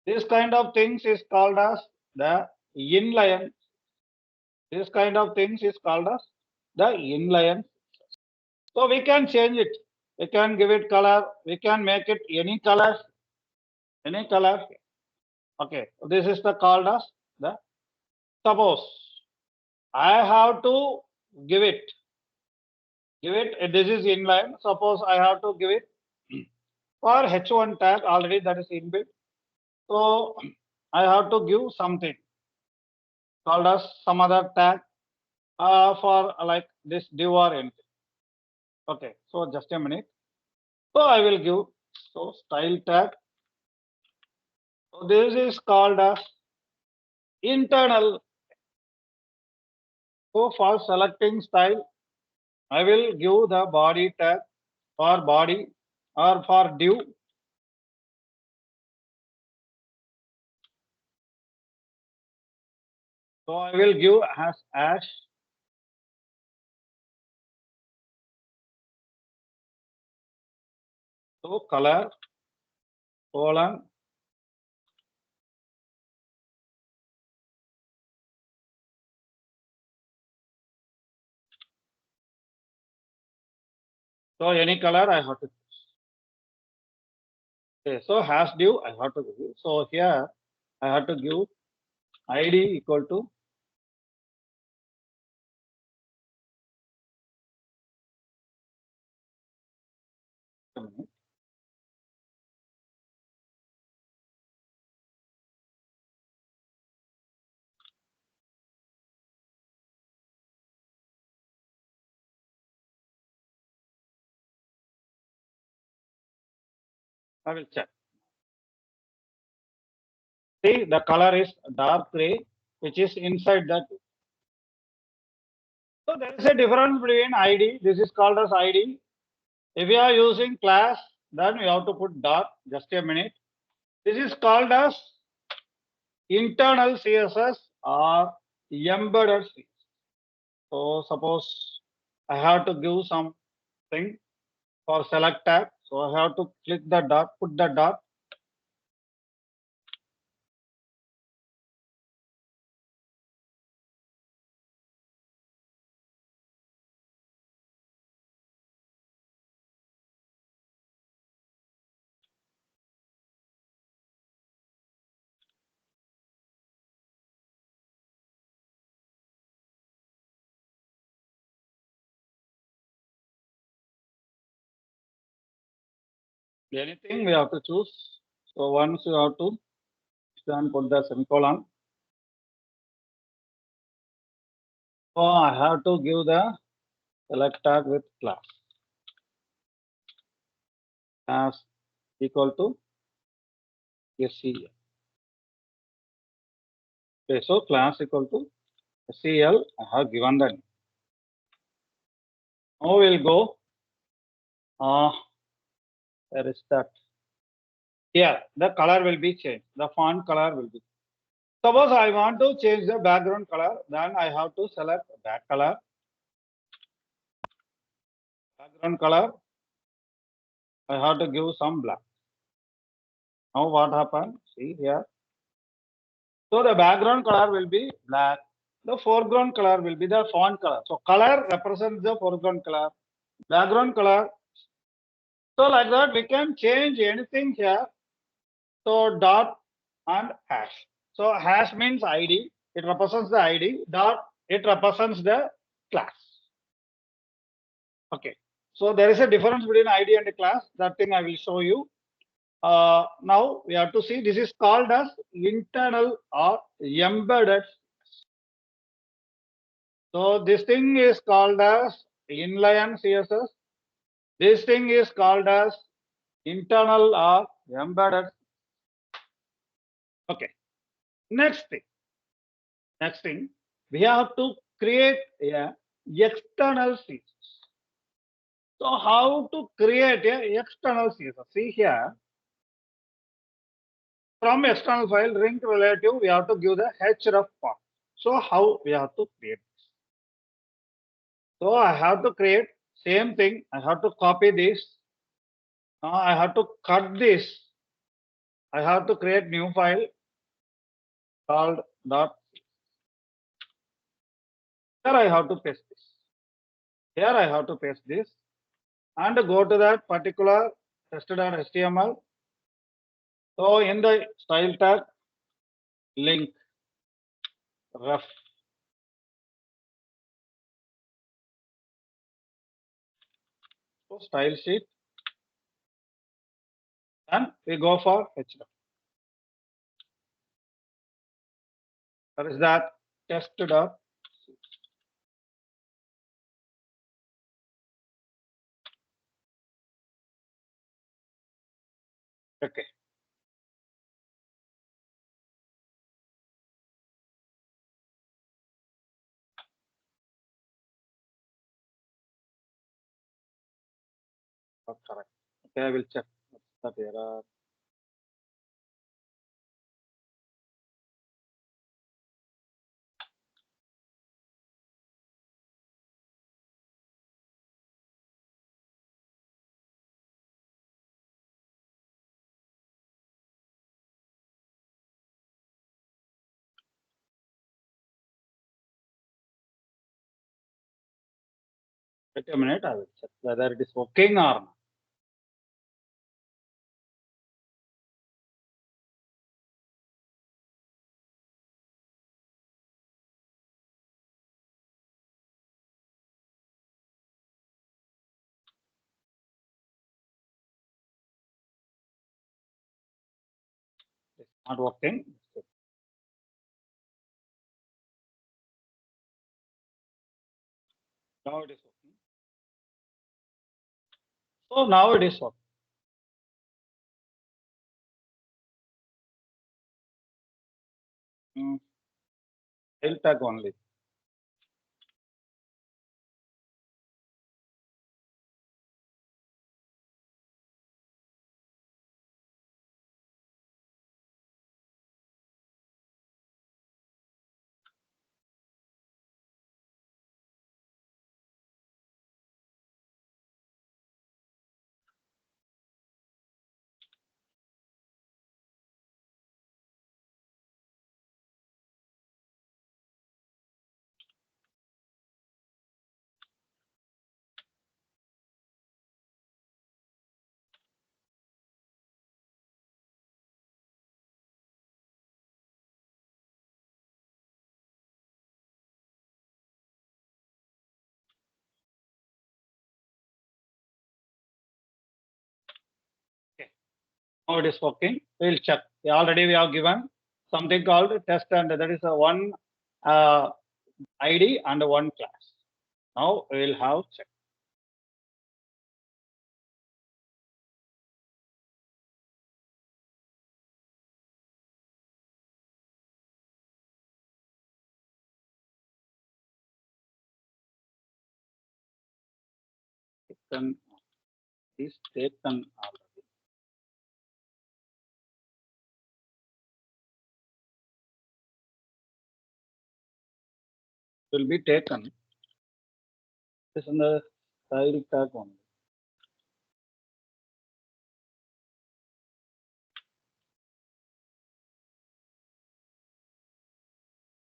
This kind of things is called as the inline. This kind of things is called as the inline. So we can change it. We can give it color. We can make it any color. Any color. Okay. This is the called as the. Suppose I have to give it. Give it. This is inline. Suppose I have to give it for H1 tag already that is inbuilt. So I have to give something called as some other tag for like this div or anything. Okay, so just a minute. So I will give so style tag. So this is called as internal. So for selecting style, I will give the body tag for body or for div. So I will give as ash. So color colon. So any color I have to. Okay, so hash div I have to give. So here I have to give ID equal to I will check. See, the color is dark gray, which is inside that. So there is a difference between ID. This is called as ID. If you are using class, then we have to put dark. Just a minute. This is called as internal CSS or embedded CSS. So suppose I have to give something for select tag. So I have to click the dot, put the dot. Anything we have to choose. So once you have to then put the semicolon. So I have to give the select tag with class as equal to SCL. Okay, so class equal to SCL. I have given that. Now we'll go. Where is that? Here, the color will be changed. The font color will be. Suppose I want to change the background color, then I have to select that color. Background color. I have to give some black. Now what happened? See here. So the background color will be black. The foreground color will be the font color. So color represents the foreground color, background color. So like that, we can change anything here. So dot and hash. So hash means ID. It represents the ID. Dot, it represents the class. Okay. So there is a difference between ID and a class. That thing I will show you. Now we have to see this is called as internal or embedded. So this thing is called as inline CSS. This thing is called as internal or embedded. Okay. Next thing. Next thing, we have to create a external CSS. So how to create a external CSS? See here. From external file link relative, we have to give the href path. So how we have to create this? So I have to create same thing. I have to copy this. Now I have to cut this. I have to create new file called dot. Here I have to paste this. Here I have to paste this and go to that particular test.html. So in the style tag, link ref. So style sheet, and we go for href. That is that test dot. Okay. Not correct. Okay, I will check. What's that error? Wait a minute, I will check whether it is working or not. It's not working. Now it is working. So now it is working. Style tag only. Okay. Now it is working. We'll check. Already we have given something called test, and that is a one ID and one class. Now we will have check. Then is taken already. Will be taken. This is in the style tag only.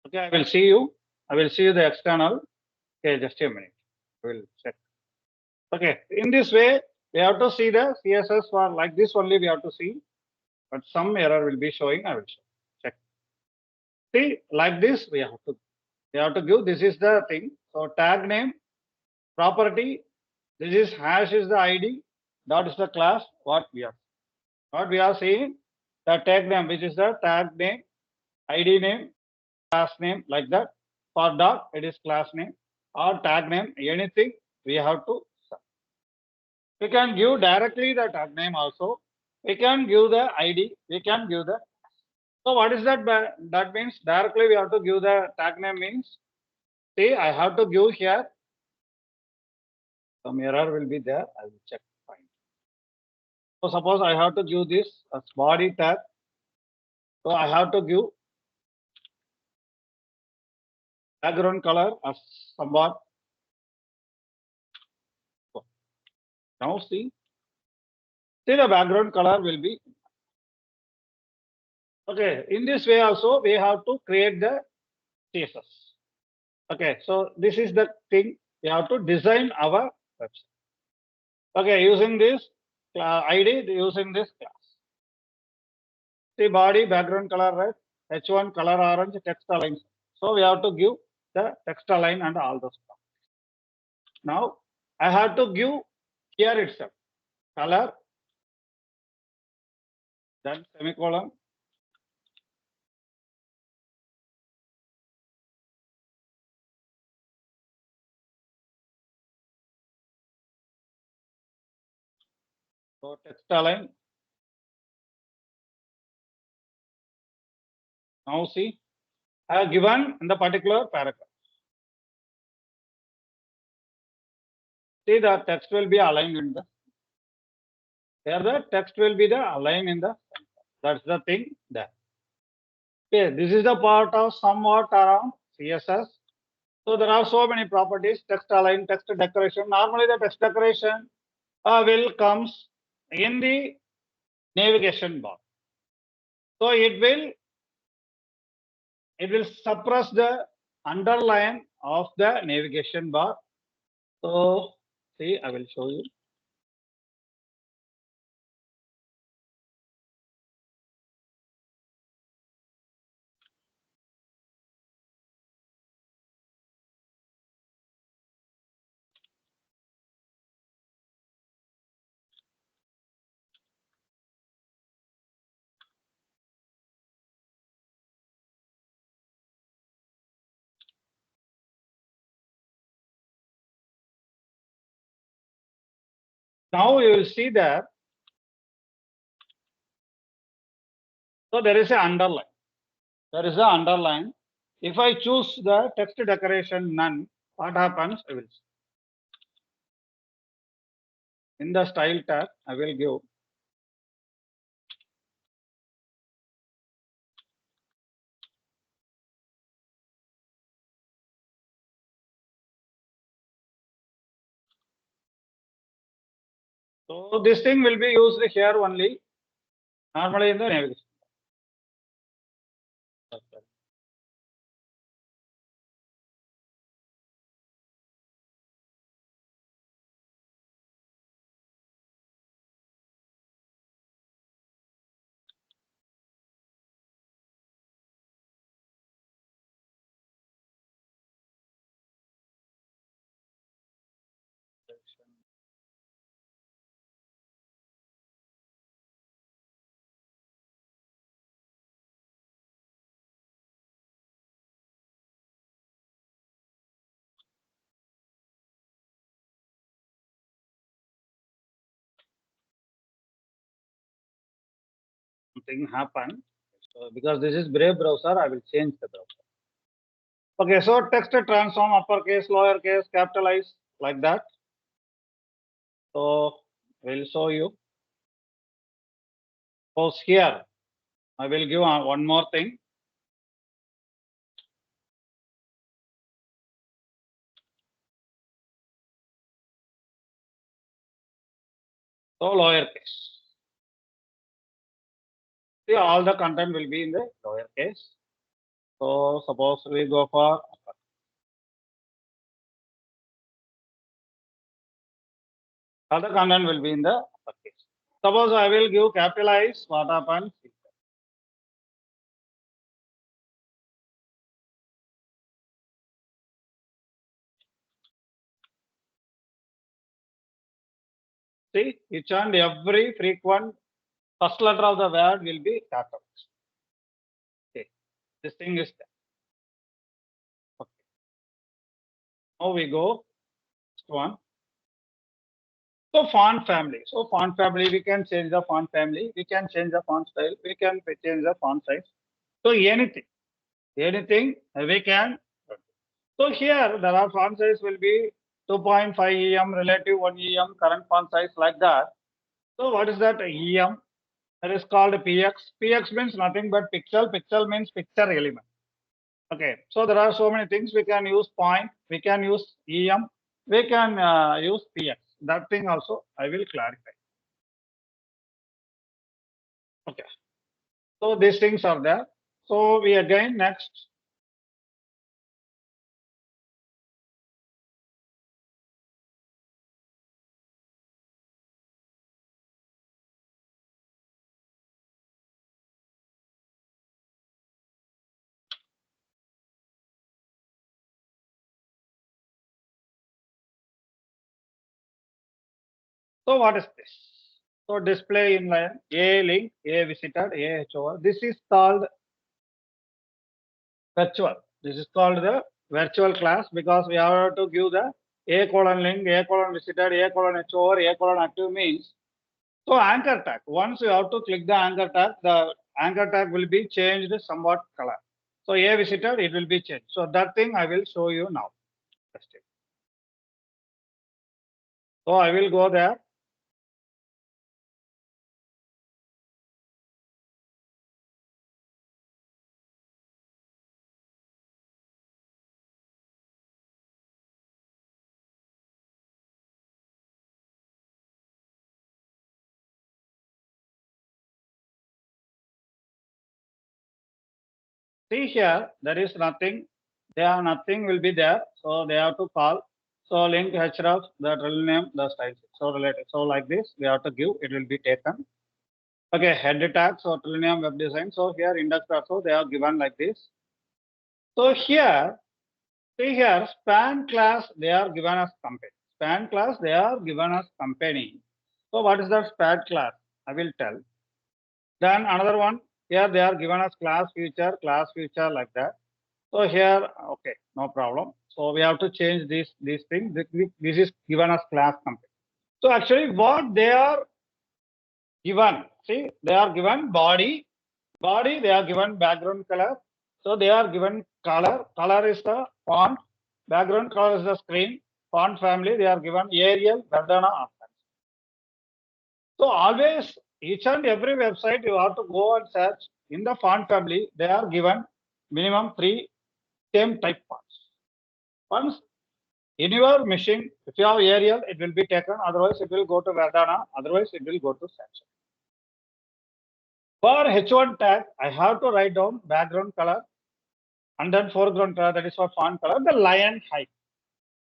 Okay, I will see you. I will see you the external. Okay, just a minute. We will check. Okay, in this way, we have to see the CSS for like this only we have to see, but some error will be showing. I will check. See, like this we have to give. This is the thing. So tag name, property. This is hash is the ID. Dot is the class. What we are seeing the tag name, which is the tag name, ID name, class name like that. For dot, it is class name or tag name. Anything we have to. We can give directly the tag name also. We can give the ID. We can give the. So what is that? That means directly we have to give the tag name means. See, I have to give here. Some error will be there. I will check. Fine. So suppose I have to give this as body tag. So I have to give background color as somewhat. Now see the background color will be. Okay, in this way also we have to create the CSS. Okay, so this is the thing we have to design our website. Okay, using this ID, using this class. See body background color red, H1 color orange, text align. So we have to give the text align and all those stuff. Now I have to give here itself color, then semicolon. So text align. Now see, I have given in the particular paragraph. See the text will be aligned in the. Here the text will be the aligned in the. That's the thing there. Okay, this is the part of somewhat around CSS. So there are so many properties, text align, text decoration. Normally the text decoration will comes in the navigation bar. So it will suppress the underline of the navigation bar. So see, I will show you. Now you will see that. So there is an underline. There is a underline. If I choose the text decoration none, what happens? I will see. In the style tab, I will give so this thing will be used here only. Normally in the navigation. Something happened. So because this is Brave browser, I will change the browser. Okay, so text transform uppercase, lowercase, capitalize like that. So we'll show you. Suppose here, I will give one more thing. So lowercase. See, all the content will be in the lowercase. So suppose we go for all the content will be in the uppercase. Suppose I will give capitalize, what happens? See, each and every frequent first letter of the word will be capitalized. Okay, this thing is there. Okay. Now we go next one. So font family. So font family, we can change the font family. We can change the font style. We can change the font size. So anything we can. So here there are font size will be 2.5 EM, relative 1 EM, current font size like that. So what is that EM? That is called PX. PX means nothing but pixel. Pixel means picture element. Okay. So there are so many things we can use point. We can use EM. We can use PX. That thing also I will clarify. Okay. So these things are there. So we again next. So what is this? So display inline, A link, A visited, A HOR. This is called virtual. This is called the virtual class because we have to give the A colon link, A colon visited, A colon HOR, A colon active means. So anchor tag. Once you have to click the anchor tag will be changed somewhat color. So A visited, it will be changed. So that thing I will show you now. So I will go there. See here, there is nothing. There nothing will be there. So they have to call. So link href, the rel name, the style. So related. So like this, we have to give. It will be taken. Okay, head tag. So name web design. So here index also they are given like this. So here, see here, span class they are given as company. Span class they are given as company. So what is the span class? I will tell. Then another one here they are given as class feature like that. So here, okay, no problem. So we have to change these things. This is given as class company. So actually what they are given, see, they are given body, they are given background color, So they are given color. Color is the font. Background color is the screen. Font family, they are given Arial, Verdana options. So always, each and every website, you have to go and search in the font family. They are given minimum 3 same type fonts. Once in your machine, if you have Arial, it will be taken. Otherwise, it will go to Verdana. Otherwise, it will go to Sanctuary. For H1 tag, I have to write down background color and then foreground color, that is for font color, the lion height.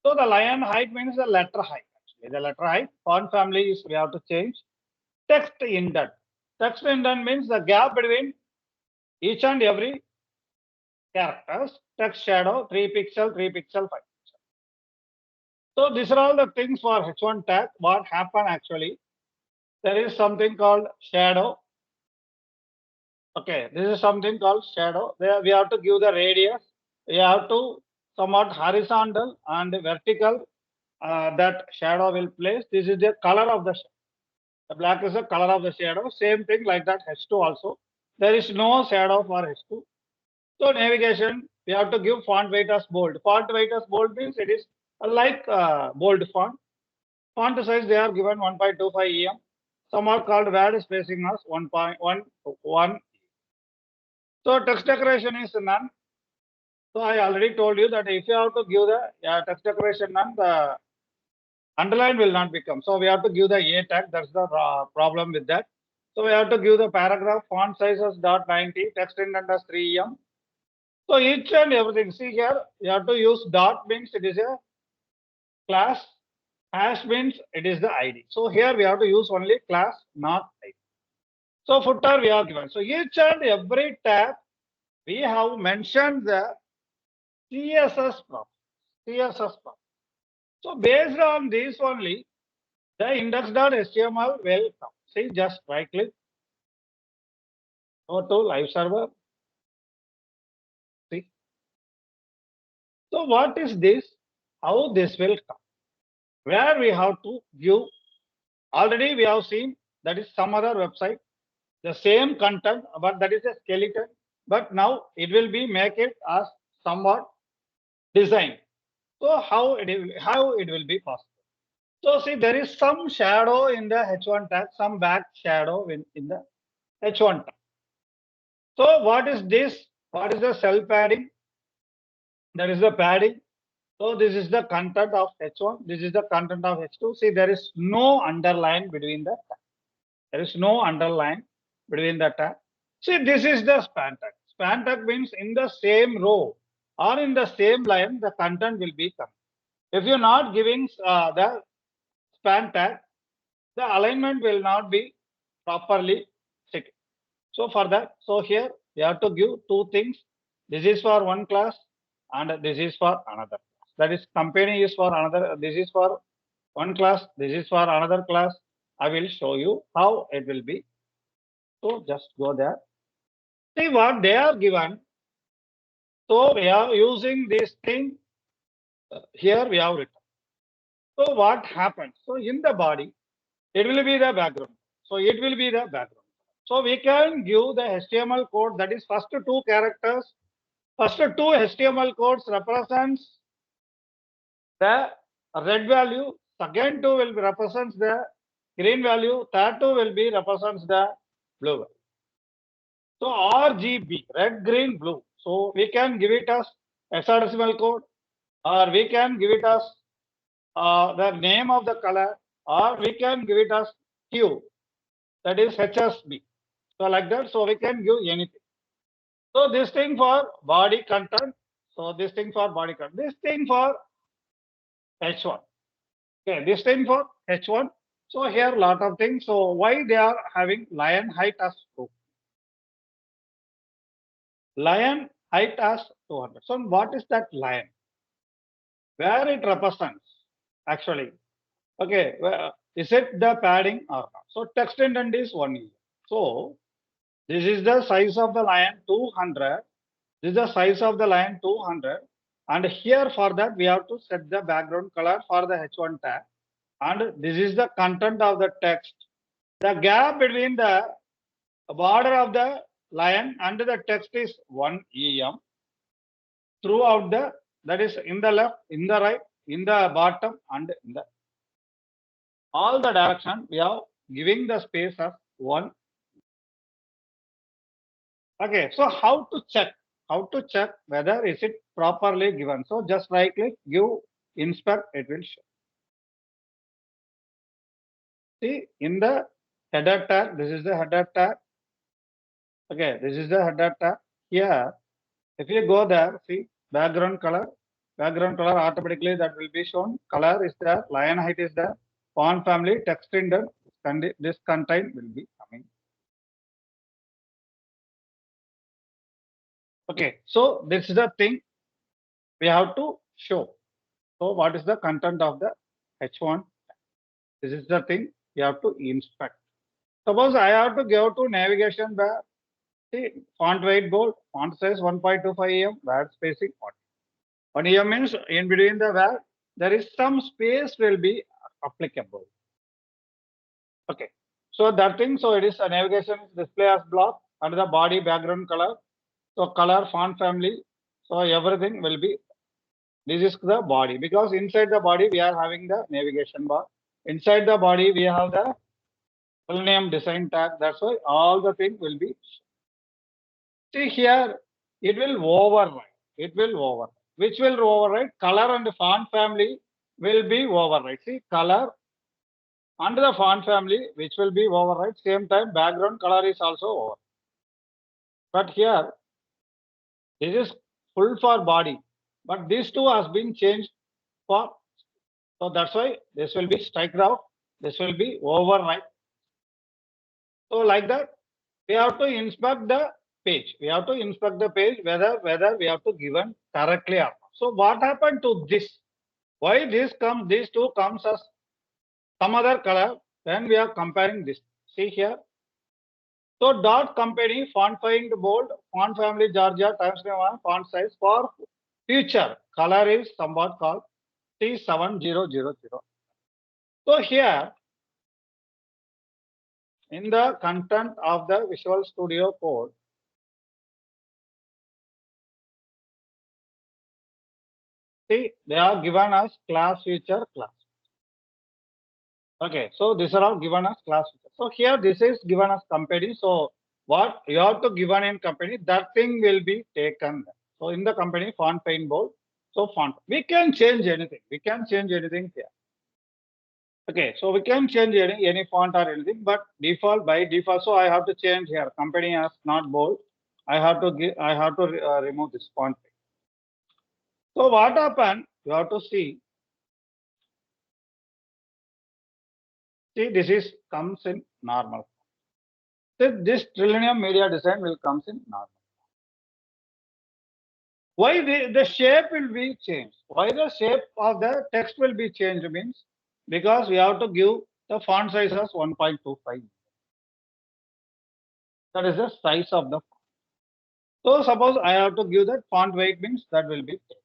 So the lion height means the letter height. Actually, the letter height. Font family is we have to change. Text indent. Text indent means the gap between each and every characters. Text shadow 3 pixel, 3 pixel, 5 pixel. So these are all the things for H1 tag. What happened actually? There is something called shadow. Okay, this is something called shadow. There we have to give the radius. We have to somewhat horizontal and vertical that shadow will place. This is the color of the shadow. The black is the color of the shadow. Same thing like that H2 also. There is no shadow for H2. So navigation, we have to give font weight as bold. Font weight as bold means it is like bold font. Font size they are given 1.25 em. Some are called word spacing as 1.11. So text decoration is none. So I already told you that if you have to give the text decoration none, the underline will not become. So we have to give the A tag. That's the problem with that. So we have to give the paragraph font size as .90, text indent as 3 em. So each and everything. See here, you have to use dot means it is a class. Hash means it is the ID. So here we have to use only class, not ID. So footer we are given. So each and every tab we have mentioned the CSS prop. CSS prop. So based on this only, the index.html will come. See, just right click, go to live server. See. So what is this? How this will come? Where we have to view. Already we have seen that is some other website, the same content, but that is a skeleton. But now it will be make it as somewhat design. So how it will be possible? So see, there is some shadow in the H1 tag, some back shadow in the H1 tag. So what is this? What is the cell padding? That is the padding. So this is the content of H1. This is the content of H2. See, there is no underline between the tag. There is no underline between the tag. See, this is the span tag. Span tag means in the same row or in the same line, the content will be coming. If you're not giving the span tag, the alignment will not be properly sitting. So for that, so here you have to give two things. This is for one class and this is for another class. That is company is for another. This is for one class. This is for another class. I will show you how it will be. So just go there. See what they are given. So we are using this thing. Here we have written. So what happens? So in the body, it will be the background. So it will be the background. So we can give the HTML code, that is first two characters. First two HTML codes represents the red value. Second two will represents the green value. Third two will be represents the blue value. So RGB, red, green, blue. So we can give it as hexadecimal code, or we can give it as the name of the color, or we can give it as hue, that is HSB. So like that, so we can give anything. So this thing for body content. So this thing for body content. This thing for H1. Okay, this thing for H1. So here lot of things. So why they are having lion height as 2? Lion height as 200. So what is that lion? Where it represents actually? Okay, well, is it the padding or not? So text indent is 1 inch. So this is the size of the lion 200. This is the size of the line 200. And here for that, we have to set the background color for the H1 tag. And this is the content of the text. The gap between the border of the lion and the text is 1 EM throughout that is in the left, in the right, in the bottom and in the all the direction we are giving the space as 1. Okay, so how to check? How to check whether is it properly given? So just right click, give inspect, it will show. See in the header tag, this is the header tag. Okay, this is the header tag. Here, if you go there, see background color automatically that will be shown. Color is there, line height is there, font family, text indent, this content will be coming. Okay, so this is the thing we have to show. So what is the content of the H1? This is the thing you have to inspect. Suppose I have to go to navigation bar. See font weight bold, font size 1.25 em, word spacing 40. 1 em means in between the word there is some space will be applicable. Okay. So that thing, so it is a navigation display as block under the body background color. So color, font family, so everything will be. This is the body because inside the body we are having the navigation bar. Inside the body we have the full name design tag. That's why all the thing will be. See here, it will override. It will override. Which will override? Color and font family will be override. See color under the font family, which will be override. Same time, background color is also over. But here, this is full for body. But these two has been changed for. So that's why this will be strike out. This will be override. So like that, we have to inspect the page. We have to inspect the page whether we have to given correctly or not. So what happened to this? Why these two comes as some other color when we are comparing this? See here. So dot company font find bold font family Georgia Times New Roman font size for future color is somewhat called C7000. So here in the content of the Visual Studio Code, see they are given as class feature class. Okay, so these are all given as class feature. So here this is given as company. So what you have to given in company, that thing will be taken. So in the company font paint bold. So font, we can change anything. We can change anything here. Okay, so we can change any font or anything, but default by default. So I have to change here. Company as not bold. I have to remove this font. So what happened? You have to see. See, this is comes in normal. So this Trillium media design will comes in normal. Why the shape will be changed? Why the shape of the text will be changed means because we have to give the font size as 1.25. That is the size of the font. So suppose I have to give that font weight means that will be taken.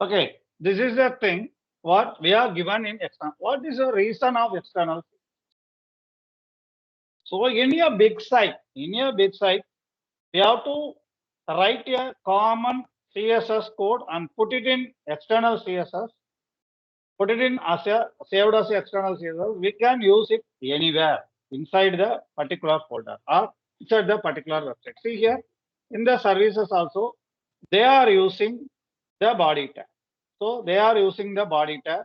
Okay, this is the thing what we are given in external. What is the reason of external? So in your big site, we have to write a common CSS code and put it in external CSS. Put it in as a saved as external CSS. We can use it anywhere inside the particular folder or inside the particular website. See here in the services also, they are using the body tag. So they are using the body tag.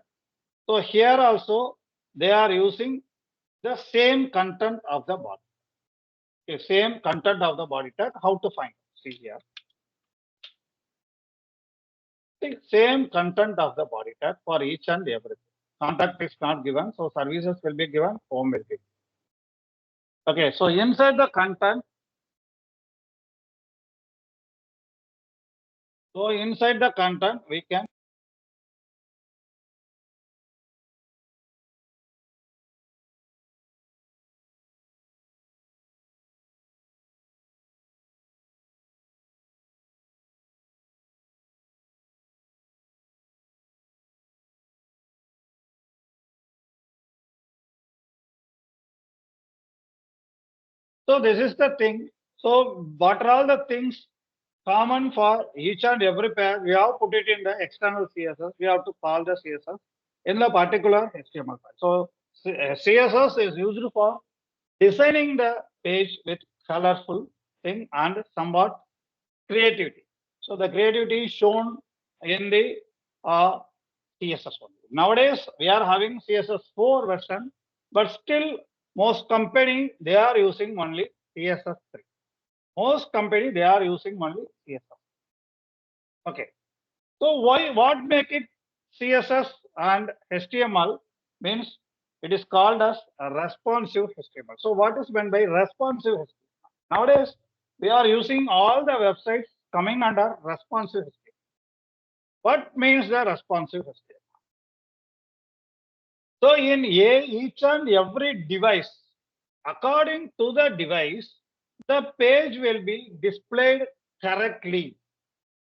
So here also they are using the same content of the body. Okay, same content of the body tag. How to find? See here. The same content of the body tag for each and everything. Contact is not given, so services will be given, home will be. Okay, so inside the content, we can So this is the thing. So what are all the things common for each and every pair? We have put it in the external CSS. We have to call the CSS in the particular HTML file. So CSS is used for designing the page with colorful thing and somewhat creativity. So the creativity is shown in the CSS only. Nowadays, we are having CSS 4 version, but still most company they are using only CSS 3. Most company they are using only CSS. Okay. So what make it CSS and HTML means it is called as a responsive HTML. So what is meant by responsive HTML? Nowadays, we are using all the websites coming under responsive HTML. What means the responsive HTML? So in each and every device, according to the device, the page will be displayed correctly.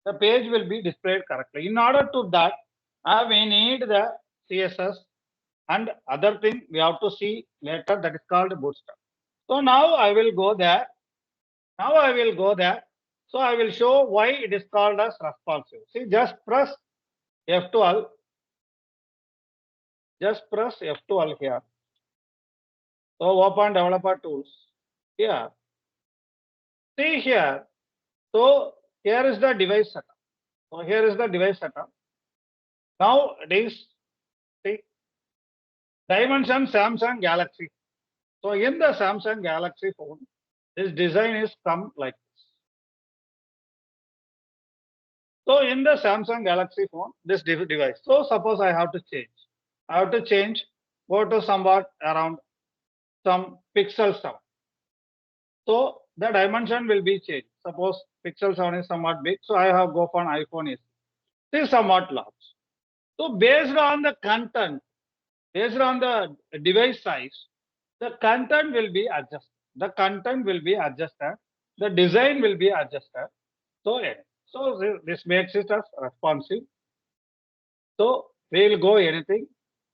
The page will be displayed correctly. In order to that, we need the CSS and other thing we have to see later, that is called Bootstrap. So now I will go there. Now I will go there. So I will show why it is called as responsive. See, just press F12. Just press F12 here. So open developer tools. Here. See here. So here is the device setup. So here is the device setup. Now it is, see, dimension Samsung Galaxy. So in the Samsung Galaxy phone, this design is come like this. So in the Samsung Galaxy phone, this device. So suppose I have to change. I have to change, go to somewhat around some pixel 7. So the dimension will be changed. Suppose pixel 7 is somewhat big. So I have go for an iPhone is somewhat large. So based on the content, based on the device size, the content will be adjusted. The content will be adjusted. The design will be adjusted. So, this makes it as responsive. So we will go anything.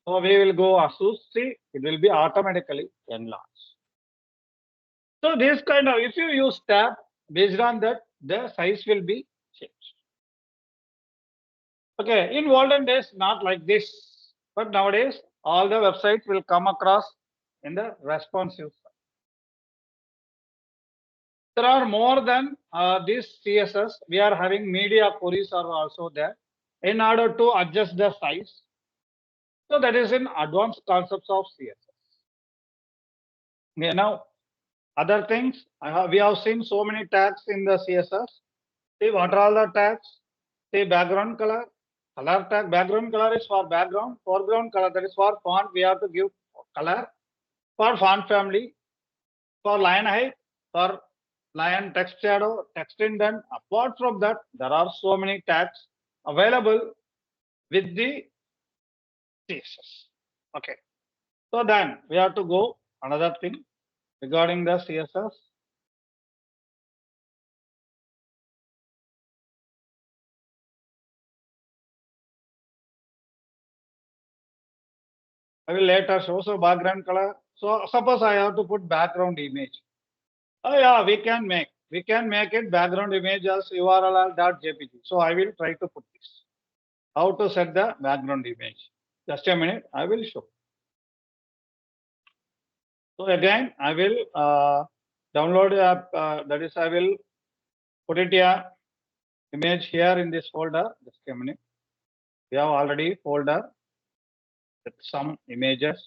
So we will go ASUS. See, it will be automatically enlarged. So this kind of, if you use tab, based on that, the size will be changed. Okay, in olden days, not like this, but nowadays, all the websites will come across in the responsive side. There are more than this CSS. We are having media queries are also there in order to adjust the size. So that is in advanced concepts of CSS. Okay, now other things we have seen so many tags in the CSS. See what are all the tags? See background color, color tag. Background color is for background. Foreground color, that is for font. We have to give color. For font family, for line height, for line text shadow, text indent. Apart from that, there are so many tags available with the CSS. Okay. So then we have to go another thing regarding the CSS. I will later show. So background color. So suppose I have to put background image. Oh yeah, we can make it background image as url.jpg. So I will try to put this. How to set the background image? Just a minute, I will show. So again, I will download the app. That is, I will put it here, image here in this folder. Just a minute. We have already folder with some images.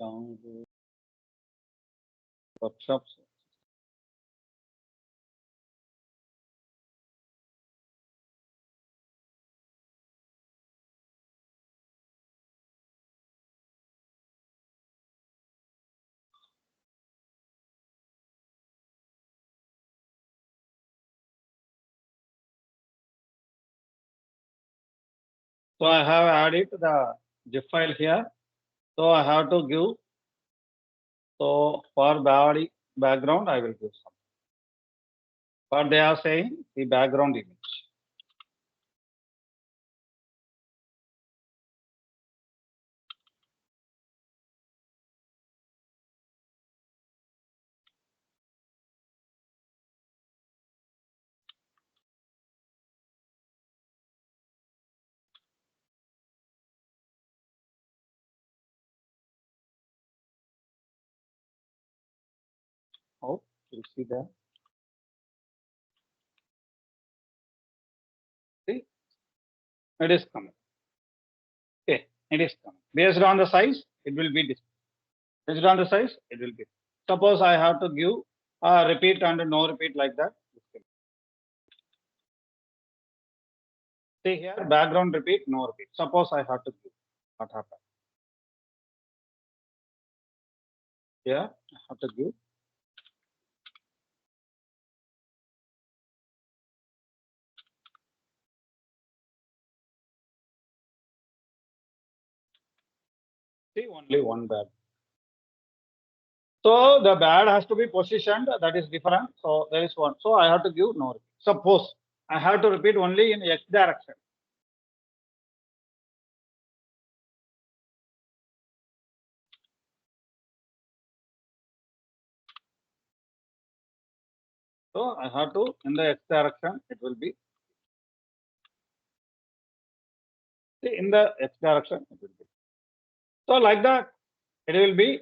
Download workshops. So I have added the GIF file here. So I have to give. So for body background, I will give some. But they are saying the background image. Oh, you see that? See, it is coming. Okay, it is coming. Based on the size, it will be displayed. Based on the size, it will be. Suppose I have to give repeat and no repeat like that. See here, background repeat, no repeat. Suppose I have to give. What happened? Here, I have to give. See, only one bad. So the bad has to be positioned. That is different. So there is one. So I have to give no repeat. Suppose I have to repeat only in X direction. So I have to in the X direction. It will be. See, in the X direction, it will be. So like that, it will be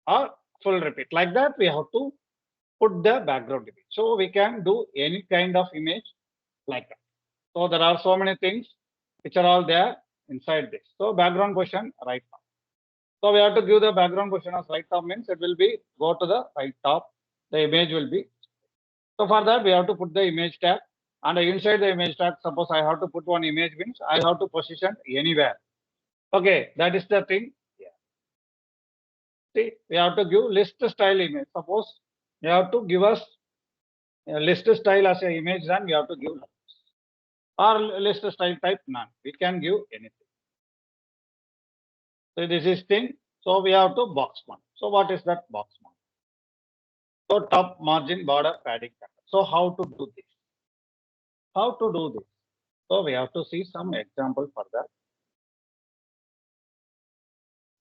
a full repeat. Like that, we have to put the background image. So we can do any kind of image like that. So there are so many things which are all there inside this. So background position right top. So we have to give the background position as right top means it will be go to the right top. The image will be. So for that we have to put the image tag, and inside the image tag, suppose I have to put one image means I have to position anywhere. Okay, that is the thing. Yeah. See, we have to give list style image. Suppose you have to give us a list style as an image, then we have to give or list style type none. We can give anything. So this is thing. So we have to box one. So what is that box one? So top margin border padding. So how to do this? How to do this? So we have to see some example for that.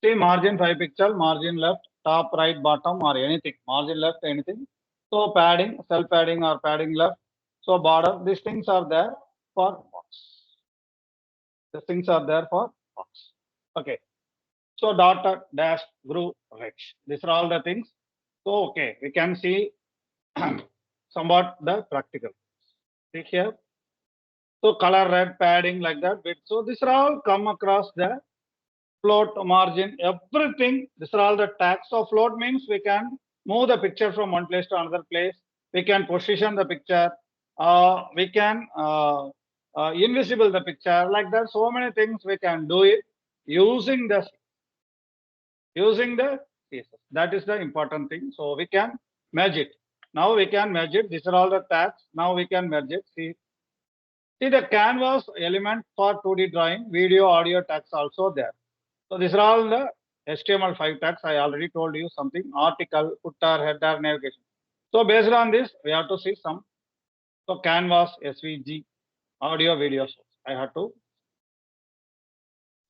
See margin 5 pixel, margin left, top right, bottom or anything. Margin left, anything. So padding, cell padding or padding left. So border, these things are there for box. These things are there for box. Okay. So dot dash group rich. These are all the things. So okay, we can see somewhat the practical. See here. So color red padding like that. So these are all come across the float margin, everything. These are all the tags. So float means we can move the picture from one place to another place. We can position the picture. We can invisible the picture like that. So many things we can do it using the CSS. That is the important thing. So we can merge it. Now we can merge it. These are all the tags. Now we can merge it. See the canvas element for 2D drawing, video, audio tags also there. So these are all the HTML5 tags. I already told you something. Article, footer, header, navigation. So based on this, we have to see some. So canvas, SVG, audio, video source. I have to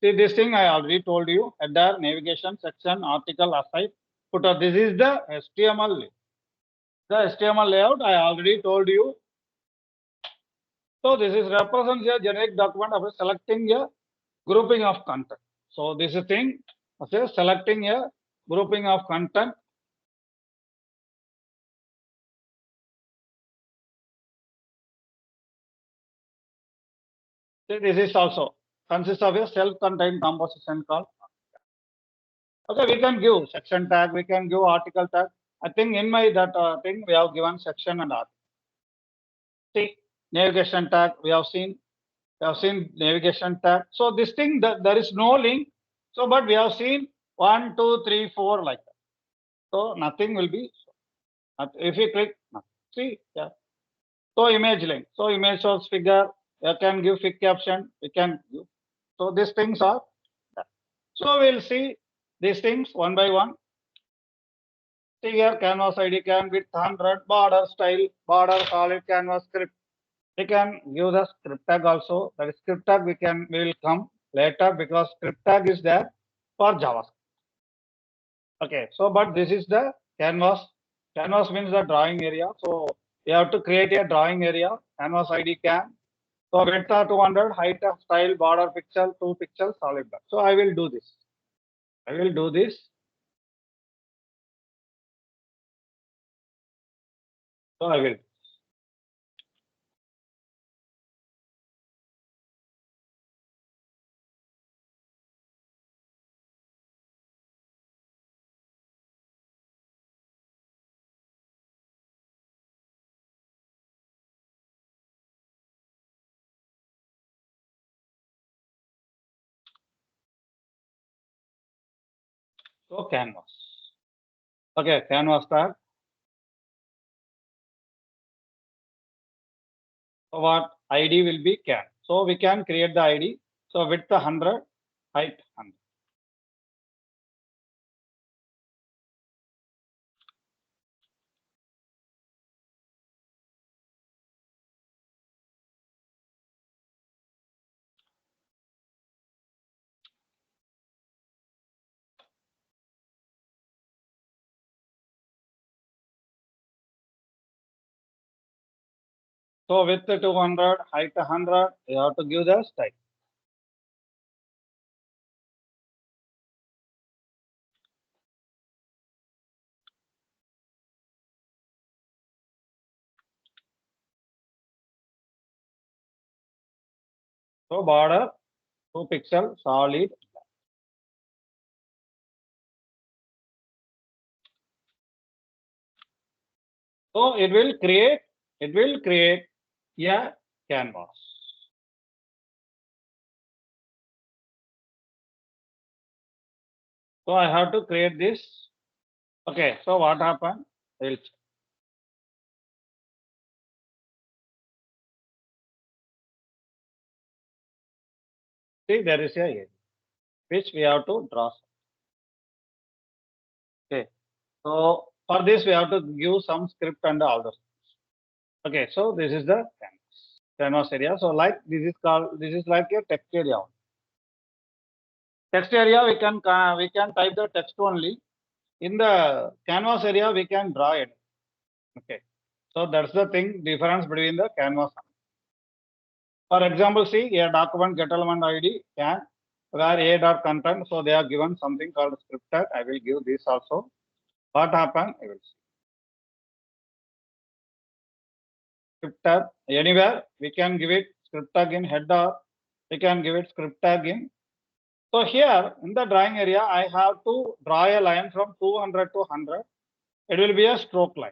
see this thing. I already told you. Header, navigation, section, article, aside, footer. This is the HTML. The HTML layout. I already told you. So this is represents a generic document of selecting a grouping of content. So this is thing. Selecting a grouping of content. This is also consists of a self-contained composition called. Okay, we can give section tag, we can give article tag. I think in my that thing we have given section and article. See navigation tag, we have seen navigation tag. So this thing that there is no link. So but we have seen 1, 2, 3, 4 like that. So nothing will be. If you click, see yeah. So image link. So image source figure. You can give fixed caption. We can give. So these things are done. So we'll see these things one by one. See here, canvas ID can with 100 border style, border solid canvas script. We can give the script tag also. That script tag we will come later because script tag is there for JavaScript. Okay, so but this is the canvas. Canvas means the drawing area. So you have to create a drawing area. Canvas ID can. So width 200, height of style, border pixel, 2 pixels, solid black. So I will do this. I will do this. So I will. So canvas. Okay, canvas tag. So what ID will be can. So we can create the ID. So width 100, height 100. So width 200, height 100, you have to give the style. So border 2 pixel solid. So it will create a canvas. So I have to create this. Okay, so what happened? We'll check. See, there is a area which we have to draw. Okay, so for this we have to give some script and all those. Okay, so this is the canvas area. So like this is like a text area. Text area we can type the text only. In the canvas area we can draw it. Okay, so that's the thing difference between the canvas. For example, see a document get element ID can where a dot content. So they are given something called script tag. I will give this also. What happened? I will see. Script tag anywhere we can give it script tag in header. We can give it script tag in. So here in the drawing area, I have to draw a line from 200 to 100. It will be a stroke line.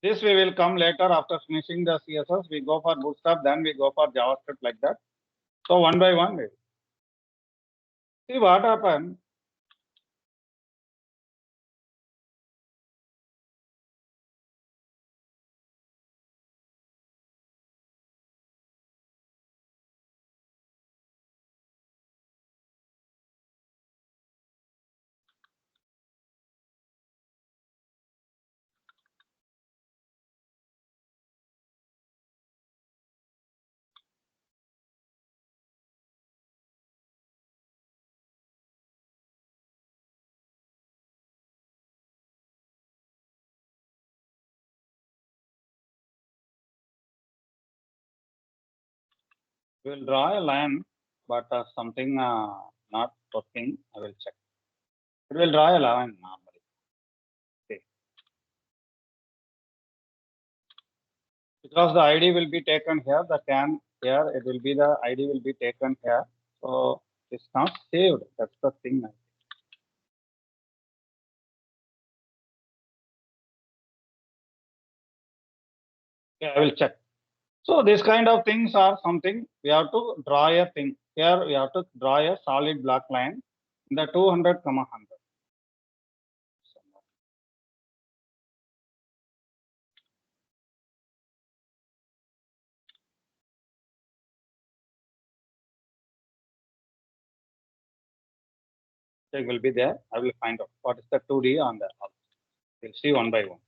This we will come later after finishing the CSS. We go for Bootstrap, then we go for JavaScript like that. So one by one, see what happened. We will draw a line, but something not working. I will check. It will draw a line normally. Okay. Because the ID will be taken here, the can here, it will be the ID will be taken here. So it's not saved. That's the thing. Okay, I will check. So this kind of things are something we have to draw a thing. Here we have to draw a solid black line in the 200, 100. check will be there. I will find out what is the 2D on the. We'll see one by one.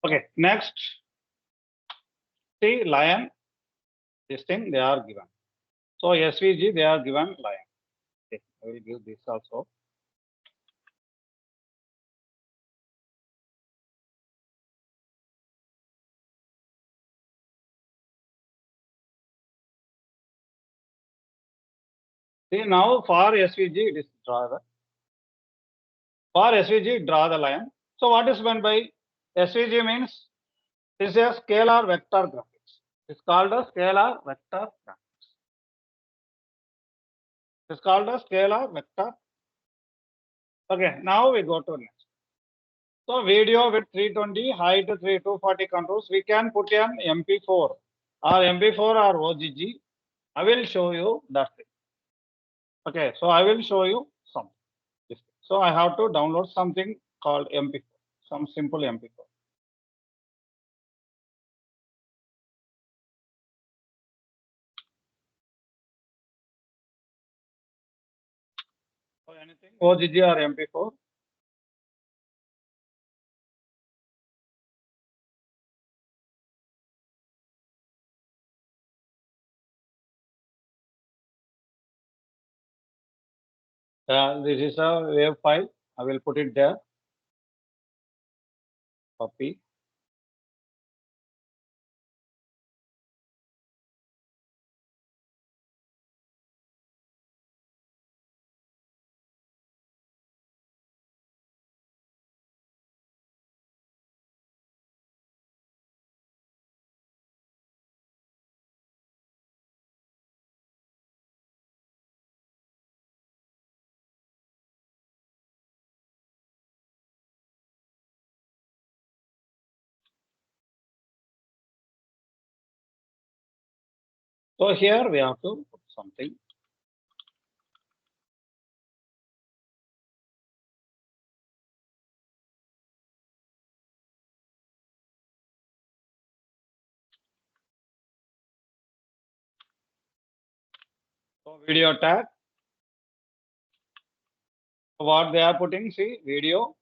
Okay, next, see lion. This thing they are given. So SVG they are given lion. Okay, I will give this also. See now for SVG it is draw the. For SVG draw the line. So what is meant by SVG means this is a scalar vector graphics. It's called a scalar vector graphics. It's called a scalar vector. Okay, now we go to next. So video with 320, height 240 controls. We can put an MP4 or MP4 or OGG. I will show you that thing. Okay, so I will show you something. So I have to download something called MP4, some simple MP4. So anything OGG or MP4. This is a wave file. I will put it there. Copy. So here we have to put something. So video tag. So what they are putting, see video,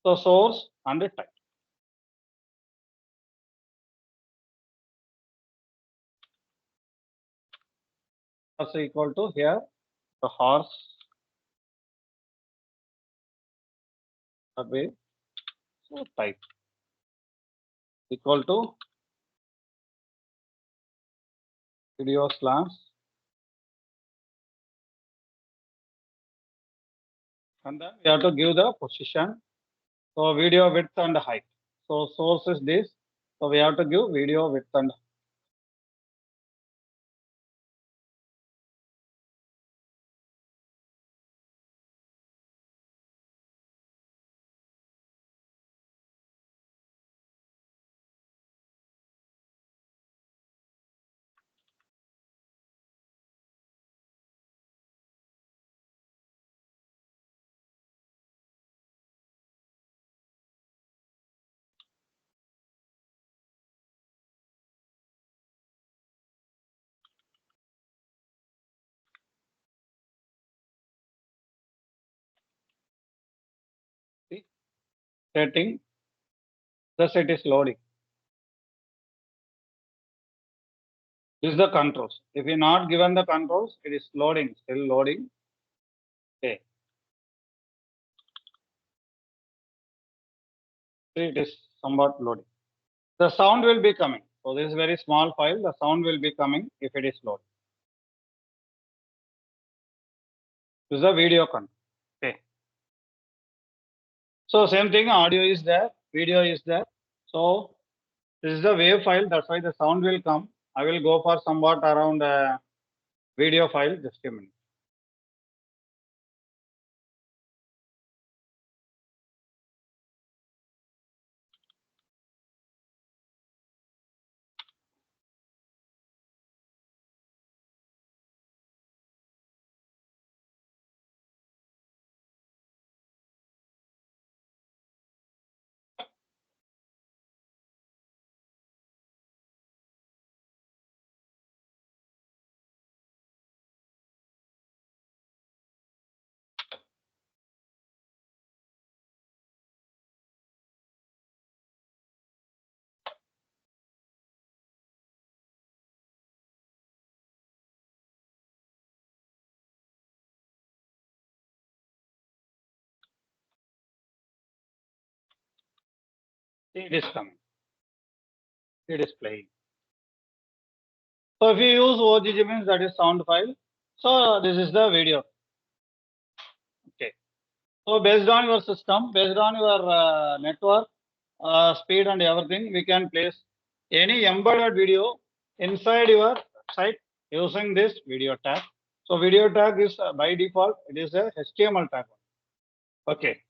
so source and the type. That's equal to here the horse away. So type equal to video slash and then we have to give the position. So video width and height. So source is this. So we have to give video width and see setting. Thus it is loading. This is the controls. If you not given the controls, it is loading, still loading. Okay. See, it is somewhat loading. The sound will be coming. So this is very small file. The sound will be coming if it is loaded. This is a video control. Okay. So same thing, audio is there, video is there. So this is a wave file. That's why the sound will come. I will go for somewhat around video file. Just a minute. See, it is coming. It is playing. So if you use OGG means that is sound file. So this is the video. Okay. So based on your system, based on your network speed and everything, we can place any embedded video inside your site using this video tag. So video tag is by default, it is a HTML tag. Okay.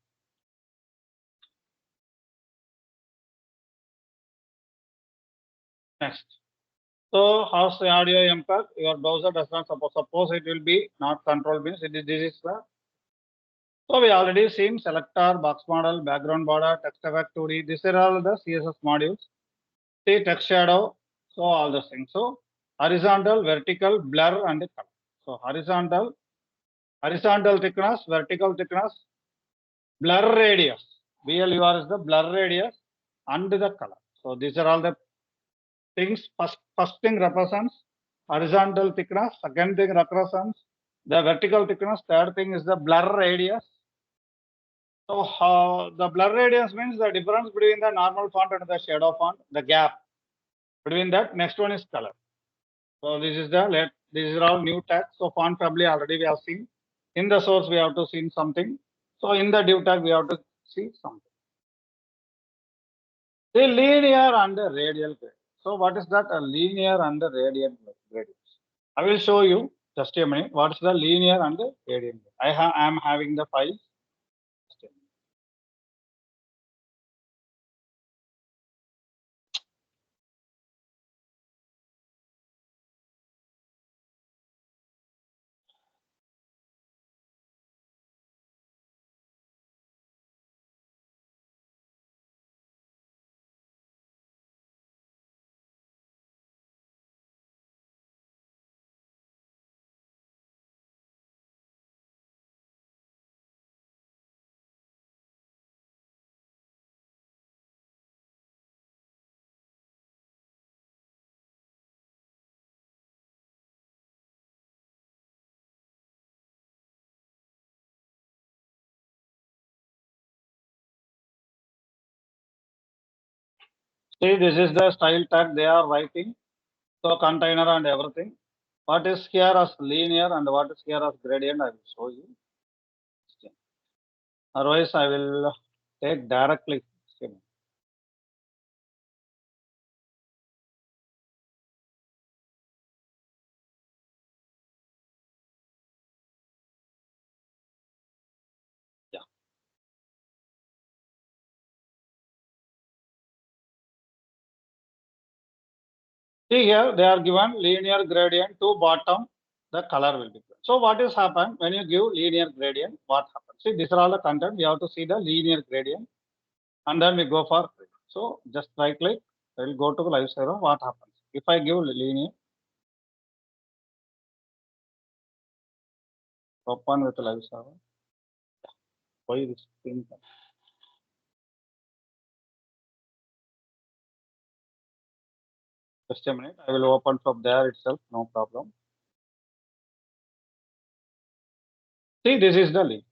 Next. So how's the audio impact? Your browser does not suppose it will be not control means this is the. So we already seen selector, box model, background border, text effect 2D. These are all the CSS modules. See text shadow. So all those things. So horizontal, vertical, blur and color. So horizontal thickness, vertical thickness, blur radius. BLUR is the blur radius and the color. So these are all the things. First thing represents horizontal thickness. Second thing represents the vertical thickness. Third thing is the blur radius. So the blur radius means the difference between the normal font and the shadow font, the gap between that. Next one is color. So this is these are all new tags. So font family already we have seen. In the source we have to see something. So in the div tag we have to see something. The linear and the radial gradient. So what is that? A linear and the radial gradient. I will show you just a minute. What is the linear and the radial? I am having the files. See, this is the style tag they are writing. So container and everything. What is here as linear and what is here as gradient, I will show you. Otherwise, I will take directly. Yeah. See here, they are given linear gradient to bottom, the color will be. So what is happened when you give linear gradient? What happens? See, these are all the content. We have to see the linear gradient, and then we go for. So just right click. I will go to live server. What happens if I give linear? Open with live server. Why this thing? Just a minute. I will open from there itself. No problem. See, this is the link.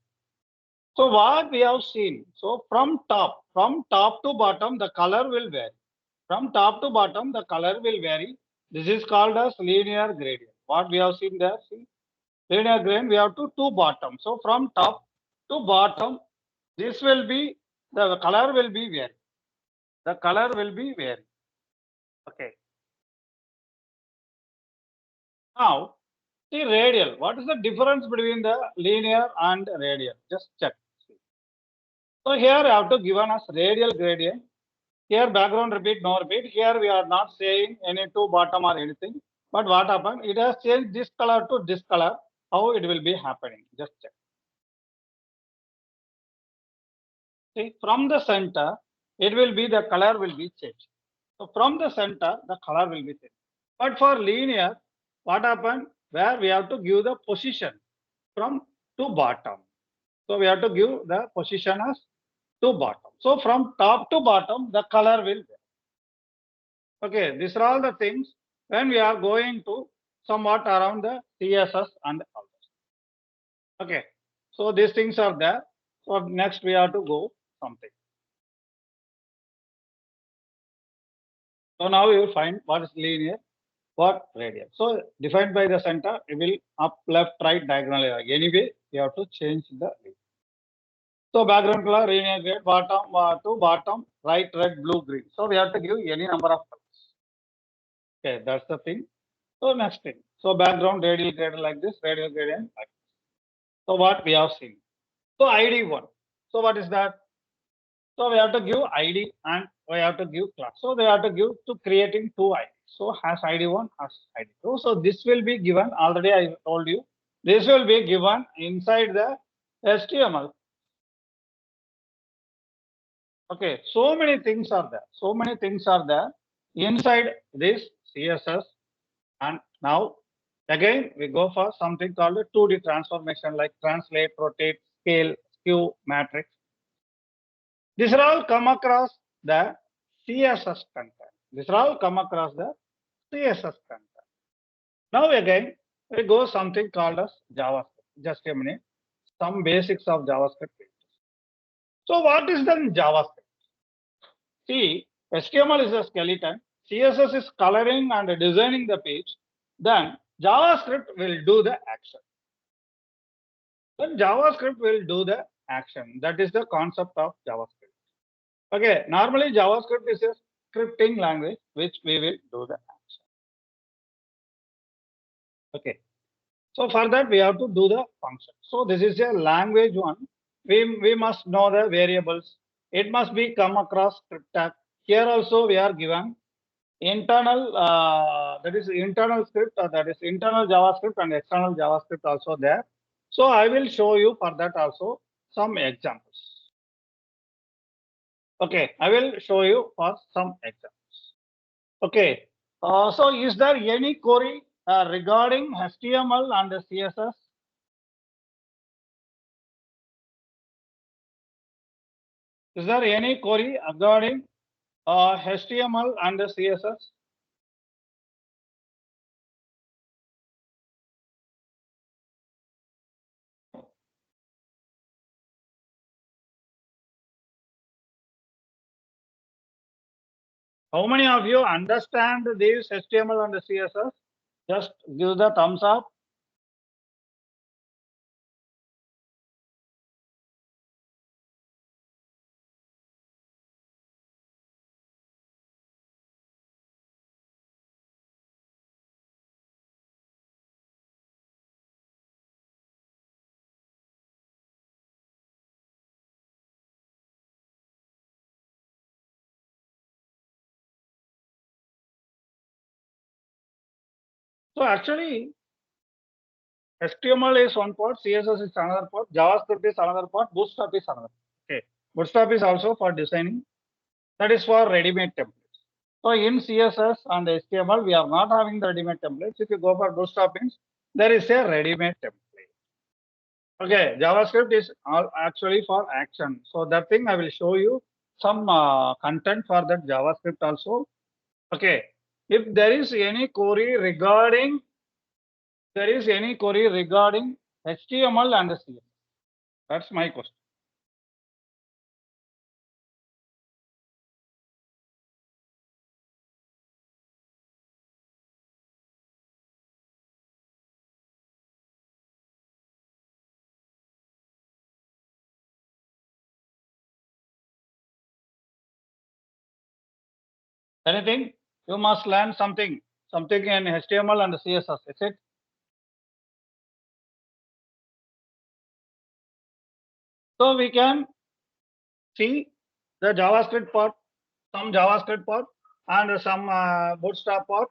So what we have seen, so from top to bottom, the color will vary. From top to bottom, the color will vary. This is called as linear gradient. What we have seen there, see, linear gradient, we have two bottom. So from top to bottom, this will be, the color will be vary. The color will be vary. Okay. Now, see radial. What is the difference between the linear and radial? Just check. So here I have to given us radial gradient. Here background repeat, no repeat. Here we are not saying any two bottom or anything. But what happened? It has changed this color to this color. How it will be happening? Just check. See, from the center, it will be the color will be changed. So from the center, the color will be changed. But for linear, what happened? Where we have to give the position from to bottom. So we have to give the position as to bottom. So from top to bottom, the color will be. Okay, these are all the things when we are going to somewhat around the CSS and all this. Okay, so these things are there. So next we have to go something. So now you will find what is linear, what radial. So defined by the center, it will up, left, right, diagonal. Anyway, you have to change the. So background color, linear grid, bottom to bottom, right, red, blue, green. So we have to give any number of colors. Okay, that's the thing. So next thing. So background radial gradient like this, radial gradient like this. So what we have seen. So ID one. So what is that? So we have to give ID and we have to give class. So they have to give to creating two IDs. So has ID one, has ID two. So this will be given. Already I told you. This will be given inside the HTML. Okay, so many things are there. So many things are there inside this CSS. And now again we go for something called a 2D transformation like translate, rotate, scale, skew, matrix. These are all come across the CSS content. These are all come across the CSS content. Now again we go something called as JavaScript. Just a minute. Some basics of JavaScript. So what is then JavaScript? See, HTML is a skeleton, CSS is coloring and designing the page, then JavaScript will do the action. Then JavaScript will do the action. That is the concept of JavaScript. Okay, normally JavaScript is a scripting language which we will do the action. Okay, so for that we have to do the function. So this is a language one. We must know the variables. It must be come across script tag. Here also we are given internal that is internal script that is internal JavaScript and external JavaScript also there. So I will show you for that also some examples. Okay, I will show you for some examples. Okay, so is there any query regarding HTML and CSS? Is there any query regarding HTML and CSS? How many of you understand these HTML and CSS? Just give the thumbs up. So actually, HTML is one part, CSS is another part, JavaScript is another part, Bootstrap is another. Okay, Bootstrap is also for designing. That is for ready-made templates. So in CSS and HTML, we are not having the ready-made templates. If you go for Bootstrap, there is a ready-made template. Okay, JavaScript is all actually for action. So that thing I will show you some content for that JavaScript also. Okay, if there is any query regarding HTML and CSS, that's my question. Anything? You must learn something in HTML and CSS. Is it? So we can see the JavaScript part, some JavaScript part, and some Bootstrap part.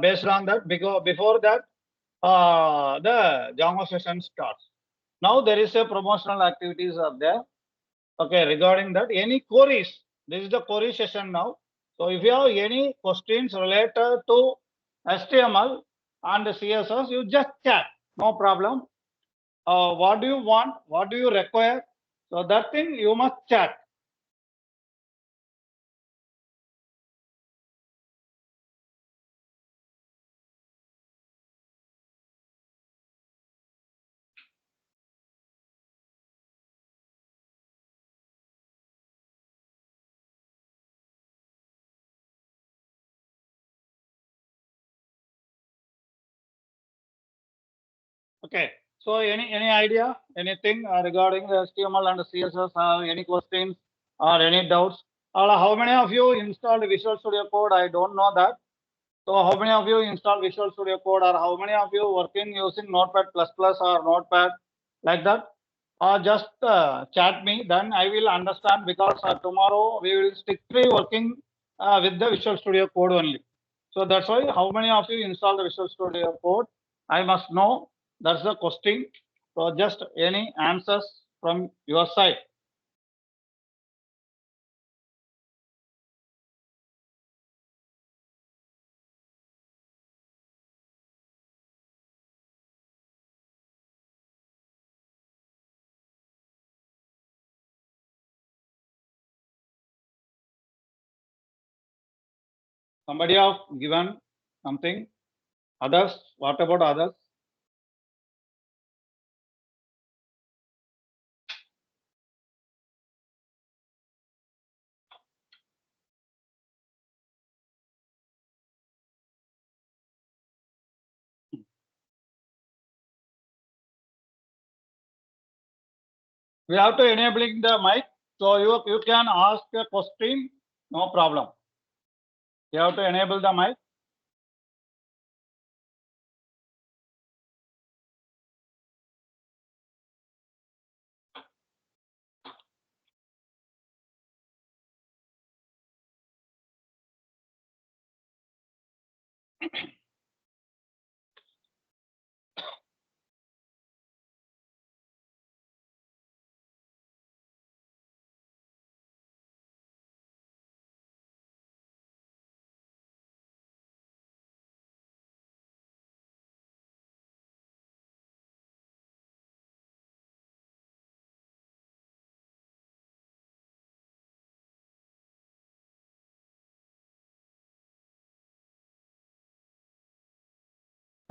Based on that, because before that, the Java session starts. Now there is a promotional activities are there. Okay, regarding that, any queries? This is the query session now. So if you have any questions related to HTML and CSS, you just chat. No problem. What do you want? What do you require? So that thing you must chat. Okay. So any idea, anything regarding the HTML and CSS? Any questions or any doubts? How many of you installed Visual Studio Code? I don't know that. So how many of you install Visual Studio Code, or how many of you working using Notepad plus plus or Notepad like that? Just chat me, then I will understand, because tomorrow we will strictly working with the Visual Studio Code only. So that's why how many of you install the Visual Studio Code? I must know. That's the question. So just any answers from your side. Somebody have given something. Others, what about others? We have to enabling the mic, so you can ask a question, no problem. You have to enable the mic.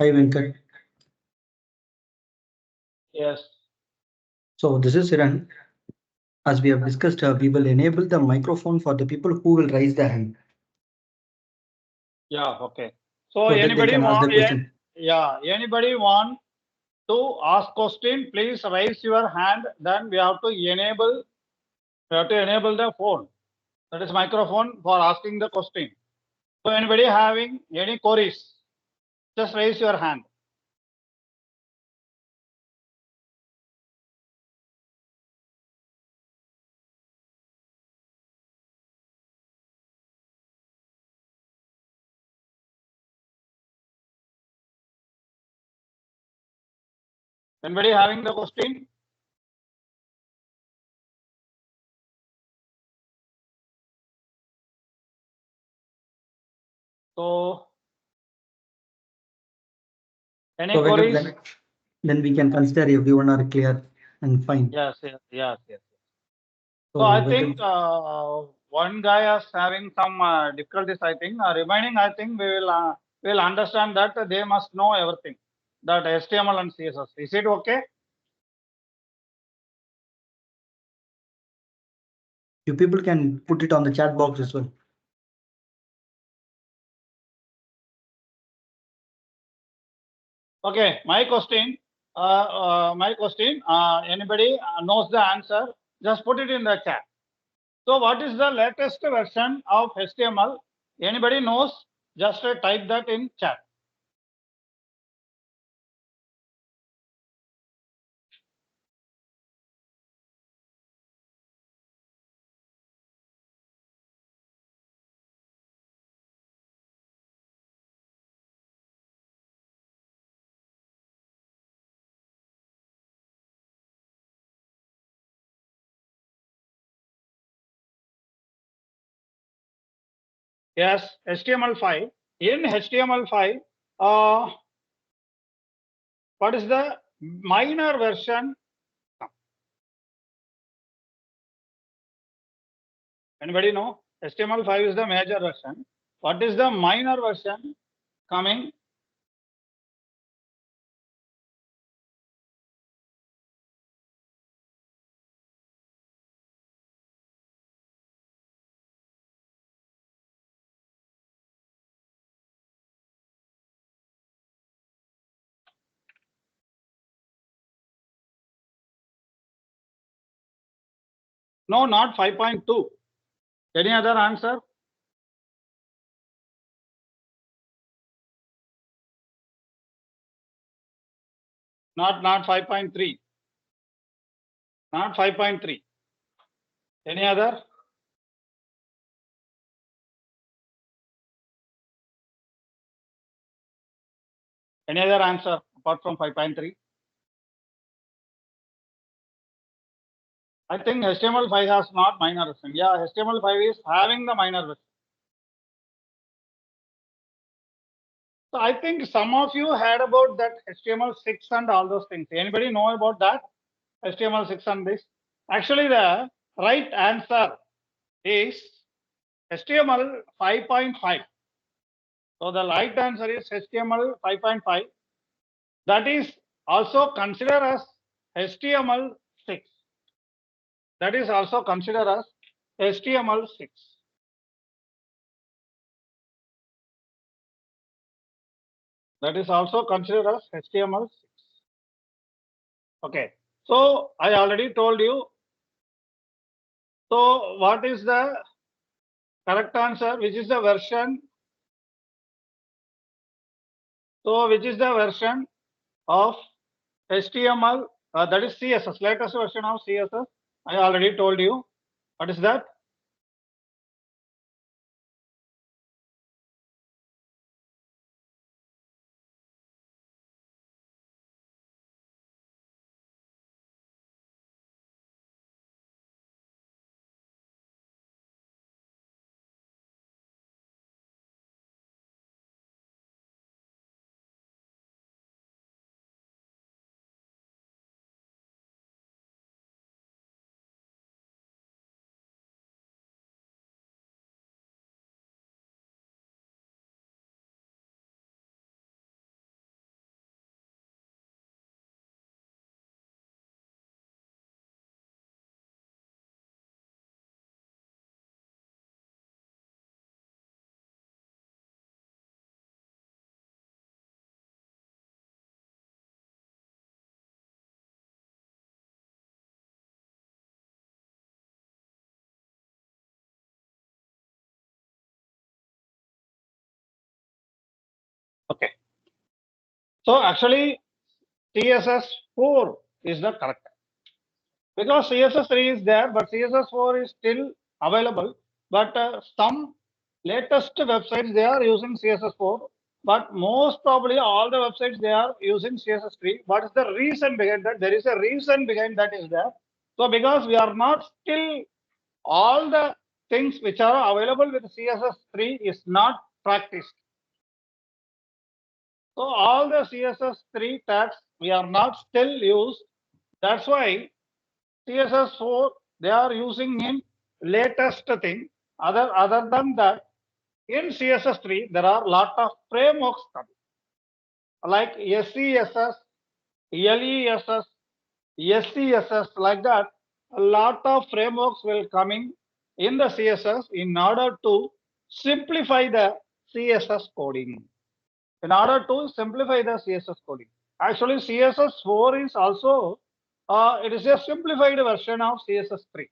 Hi, Venkat. Yes. So this is Hiran. As we have discussed, we will enable the microphone for the people who will raise the hand Yeah. Okay. So so that they anybody can ask want? the question. Yeah. Anybody want to ask question? Please raise your hand. Then we have to enable. We have to enable the phone. That is microphone for asking the question. So anybody having any queries? Just raise your hand. Anybody having the question? So any So Venkat, queries? then we can consider everyone are clear and fine. Yes. Yes. Yes. Yes. So So I think Venkat, one guy is having some difficulties. I think remaining. I think we will understand that they must know everything, that HTML and CSS. Is it okay? you people can put it on the chat box as well. Okay. My question. My question. Anybody knows the answer? Just put it in the chat. So what is the latest version of HTML? Anybody knows? Just type that in chat. Yes, HTML5. In HTML5, uh, what is the minor version? Anybody know? HTML5 is the major version. What is the minor version coming? No, not 5.2. Any other answer? Not 5.3. Not 5.3. Any other? Any other answer apart from 5.3? I think HTML5 has not minor version. Yeah, HTML5 is having the minor version. So I think some of you heard about that HTML6 and all those things. Anybody know about that? HTML6 and this? Actually, the right answer is HTML 5.5. So the right answer is HTML 5.5. That is also considered as HTML6. That is also considered as HTML6. That is also considered as HTML6. Okay. So I already told you. So what is the correct answer? Which is the version? So which is the version of HTML? That is CSS, latest version of CSS. I already told you. What is that? Okay. So actually, CSS4 is the correct. Because CSS3 is there, but CSS4 is still available. But some latest websites, they are using CSS4. But most probably all the websites, they are using CSS3. What is the reason behind that? There is a reason behind that is there. So because we are not still, all the things which are available with CSS3 is not practiced. So all the CSS3 tags we are not still used. That's why CSS4 they are using in latest thing. Other than that, in CSS3 there are lot of frameworks coming, like SCSS, LESS, SCSS, like that. A lot of frameworks will coming in the CSS in order to simplify the CSS coding. In order to simplify the CSS coding. Actually, CSS4 is also it is a simplified version of CSS3.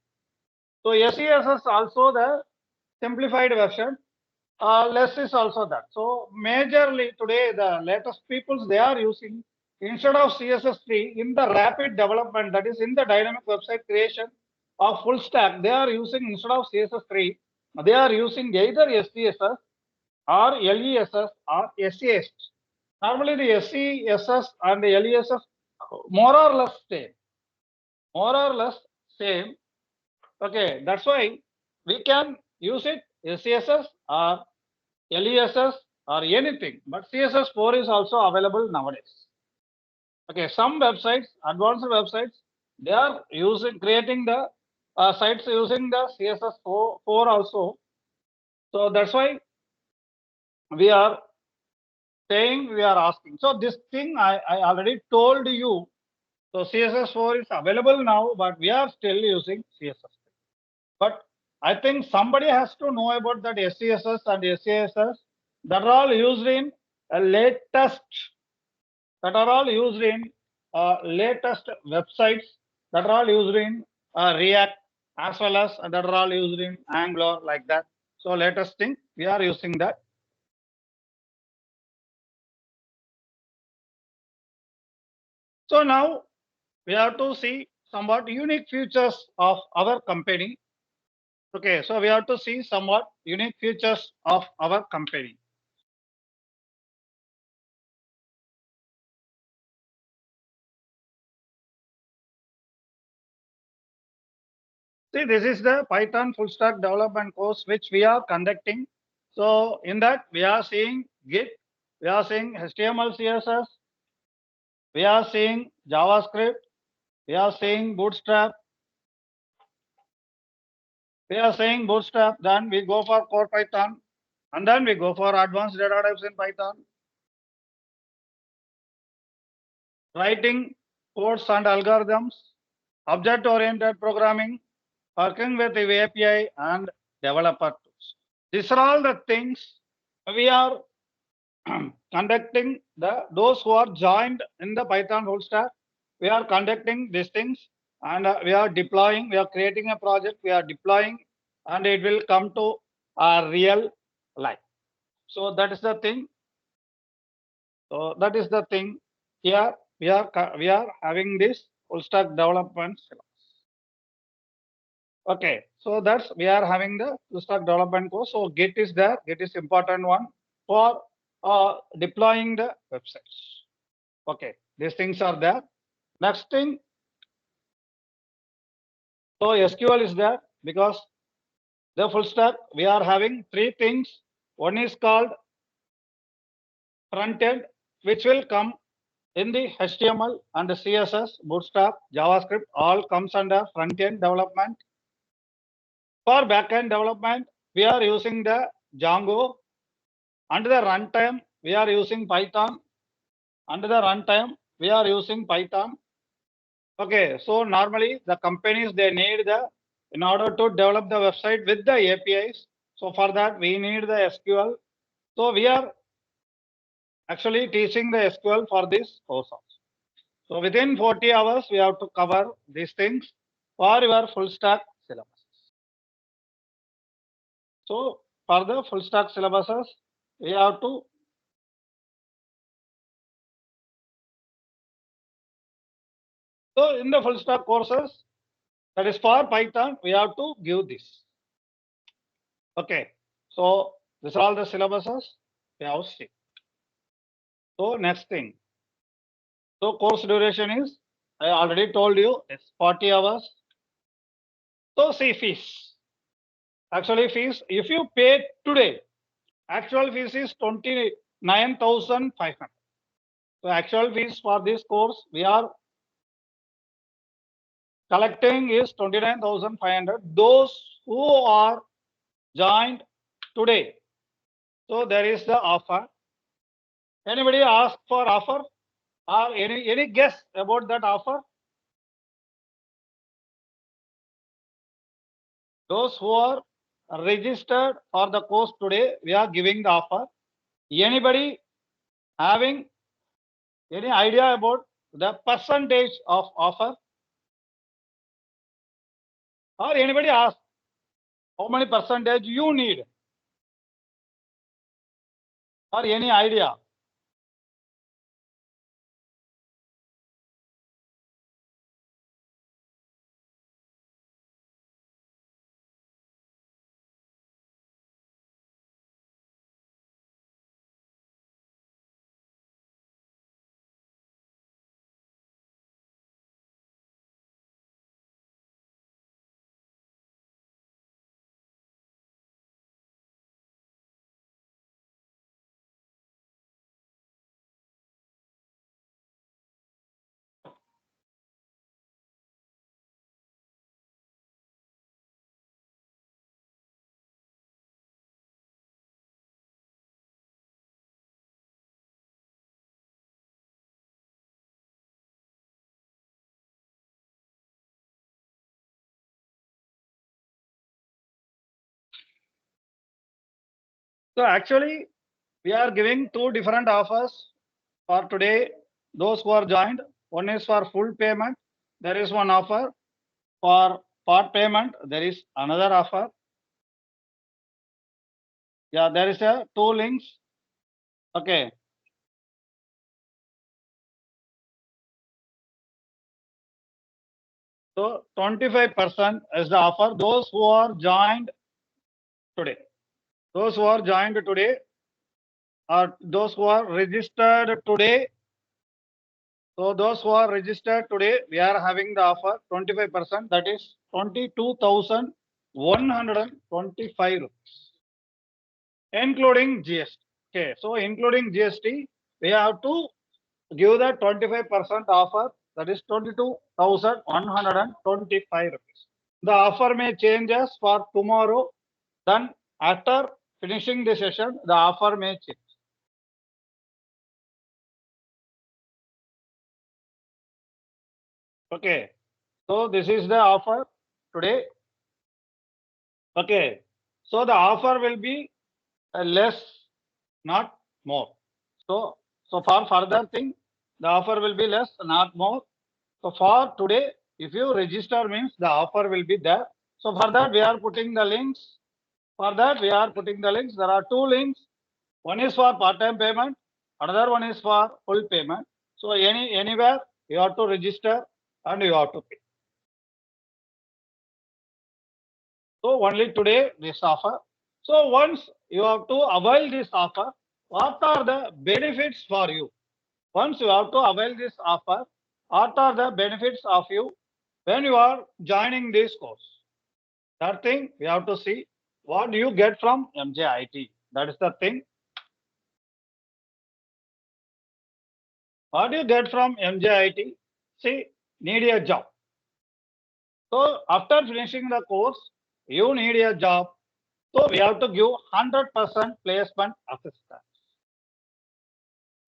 So SCSS also the simplified version. Less is also that. So majorly today the latest peoples they are using, instead of CSS3 in the rapid development, that is in the dynamic website creation of full stack, they are using, instead of CSS3 they are using either SCSS or LESS or SCSS. Normally the SCSS and the LESS more or less same. More or less same. Okay, that's why we can use it SCSS or LESS or anything. But CSS4 is also available nowadays. Okay, some websites, advanced websites, they are using, creating the sites using the CSS4 also. So that's why we are saying, we are asking. So this thing I already told you. So CSS4 is available now, but we are still using CSS. But I think somebody has to know about that SCSS and SCSS that are all used in latest, that are all used in latest websites, that are all used in React as well as that are all used in Angular like that. So latest thing, we are using that. So now we have to see somewhat unique features of our company. Okay, so we have to see somewhat unique features of our company. See, this is the Python full stack development course which we are conducting. So in that we are seeing Git, we are seeing HTML, CSS, we are seeing JavaScript, we are seeing Bootstrap, we are saying Bootstrap, then we go for core Python, and then we go for advanced data types in Python, writing codes and algorithms, object-oriented programming, working with the API and developer tools. These are all the things we are conducting. Those who are joined in the Python full stack, we are conducting these things, and we are deploying. We are creating a project. We are deploying, and it will come to our real life. So that is the thing. So that is the thing. Here we are having this full stack development syllabus. Okay, so that's we are having the full stack development course. So Git is there. Git is important one for deploying the websites. Okay, these things are there. Next thing, so SQL is there because the full stack we are having three things. One is called front end, which will come in the HTML and the CSS, Bootstrap, JavaScript, all comes under front end development. For back end development, we are using the Django. Under the runtime, we are using Python. Under the runtime, we are using Python. Okay, so normally the companies they need in order to develop the website with the APIs. So for that we need the SQL. So we are actually teaching the SQL for this course also. So within 40 hours we have to cover these things for your full stack syllabus. So for the full stack syllabuses, we have to so in the full stack courses, that is for Python, we have to give this. Okay, so these are all the syllabuses we have seen. So next thing. So course duration is, I already told you, it's 40 hours. So see fees. Actually fees, if you pay today, actual fees is 29,500. So actual fees for this course we are collecting is 29,500. Those who are joined today. So there is the offer. Anybody ask for offer or any guess about that offer? Those who are registered for the course today, we are giving the offer. Anybody having any idea about the percentage of offer? Or anybody ask how many percentage you need? Or any idea? So actually, we are giving two different offers for today. Those who are joined, one is for full payment. There is one offer for part payment, there is another offer. Yeah, there is a 2 links. Okay. So 25% is the offer. Those who are joined today. Those who are joined today or those who are registered today. So those who are registered today, we are having the offer 25%, that is 22,125 rupees, including GST. Okay, so including GST, we have to give the 25% offer, that is 22,125 rupees. The offer may changes for tomorrow. Then after finishing the session, the offer may change. Okay, so this is the offer today. Okay, so the offer will be less, not more. So for further thing, the offer will be less, not more. So for today, if you register means the offer will be there. So for that we are putting the links. For that we are putting the links. There are 2 links. One is for part-time payment. Another one is for full payment. So anywhere you have to register and you have to pay. So only today this offer. So once you have to avail this offer, what are the benefits for you? Once you have to avail this offer, what are the benefits of you when you are joining this course? That thing we have to see what do you get from MJIT. That is the thing. What do you get from MJIT? See, need a job. So after finishing the course, you need a job. So we have to give 100% placement assistance.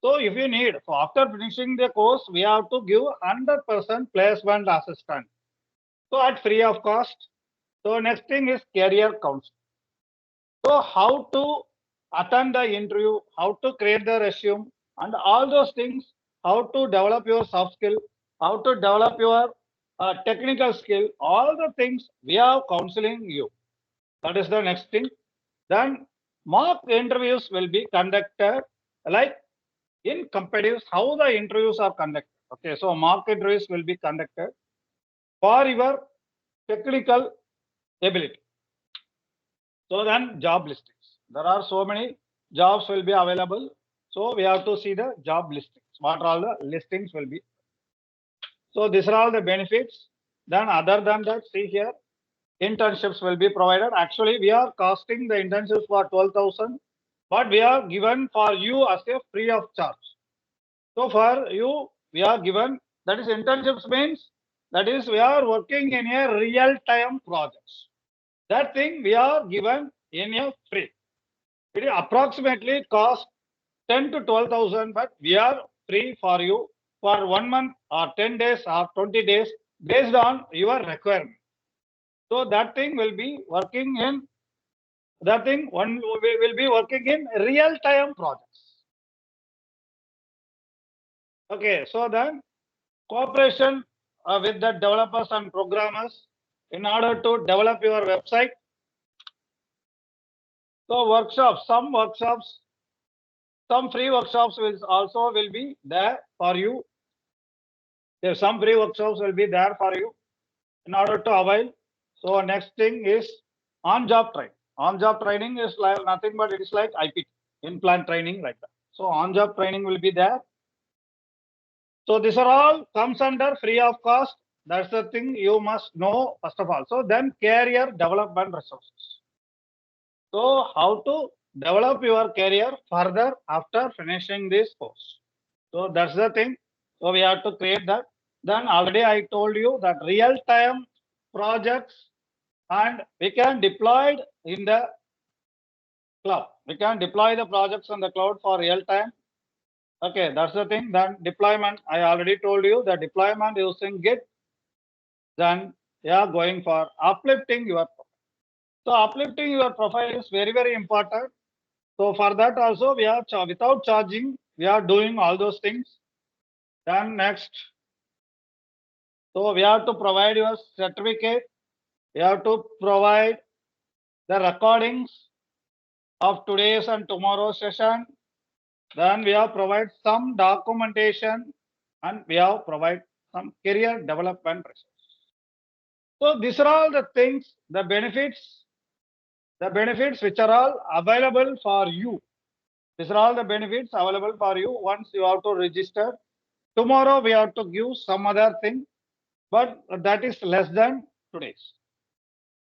So if you need, so after finishing the course, we have to give 100% placement assistance. So at free of cost. So next thing is career counseling. So how to attend the interview, how to create the resume, and all those things, how to develop your soft skill, how to develop your technical skill, all the things we are counseling you. That is the next thing. Then mock interviews will be conducted like in competitive, how the interviews are conducted. Okay, so mock interviews will be conducted for your technical ability. So then job listings. There are so many jobs will be available. So we have to see the job listings. What all the listings will be. So these are all the benefits. Then other than that, see here, internships will be provided. Actually, we are costing the internships for 12,000, but we are given for you as a free of charge. So for you, we are given, that is internships means, that is we are working in a real-time projects. That thing we are given in a free. It approximately cost 10 to 12,000, but we are free for you for 1 month or 10 days or 20 days based on your requirement. So that thing will be working in, that thing one will be working in real-time projects. Okay, so then cooperation with the developers and programmers in order to develop your website. So workshops, some free workshops will be there for you. There some free workshops will be there for you in order to avail. So next thing is on-job training. On-job training is like nothing but it is like IPT, in-plant training like that. So on-job training will be there. So these are all comes under free of cost. That's the thing you must know first of all. So then career development resources. So how to develop your career further after finishing this course. So that's the thing. So we have to create that. Then already I told you that real-time projects and we can deploy it in the cloud. We can deploy the projects on the cloud for real-time. Okay, that's the thing. Then deployment, I already told you the deployment using Git. Then you are going for uplifting your profile. So uplifting your profile is very, very important. So for that also we are without charging, we are doing all those things. Then next, so we have to provide your certificate We have to provide the recordings of today's and tomorrow's session. Then we have provide some documentation and we have provide some career development resources. So these are all the things, the benefits which are all available for you. These are all the benefits available for you once you have to register. Tomorrow we have to give some other thing, but that is less than today's.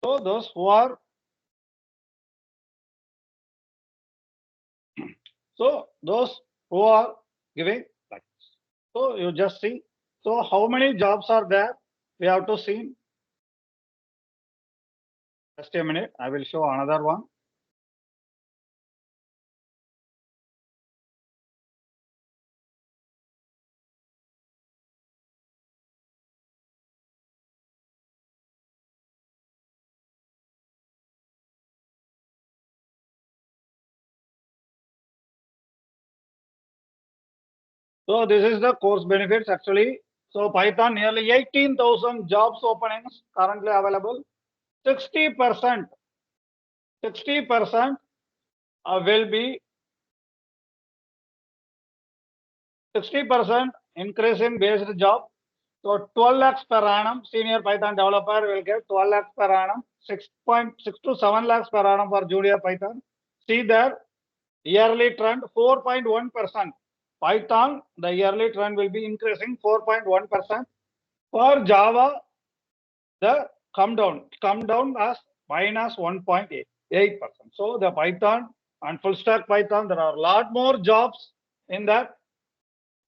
So those who are giving like this. So you just see. So how many jobs are there? We have to see. Just a minute. I will show another one. So this is the course benefits actually. So Python nearly 18,000 jobs openings currently available. 60% will be 60% increase in based job. So 12 lakhs per annum, senior Python developer will get 12 lakhs per annum, 6.6 to 7 lakhs per annum for junior Python. See there, yearly trend 4.1%. Python, the yearly trend will be increasing 4.1%. For Java, the come down as minus 1.8%. So the Python and full stack Python, there are a lot more jobs in that.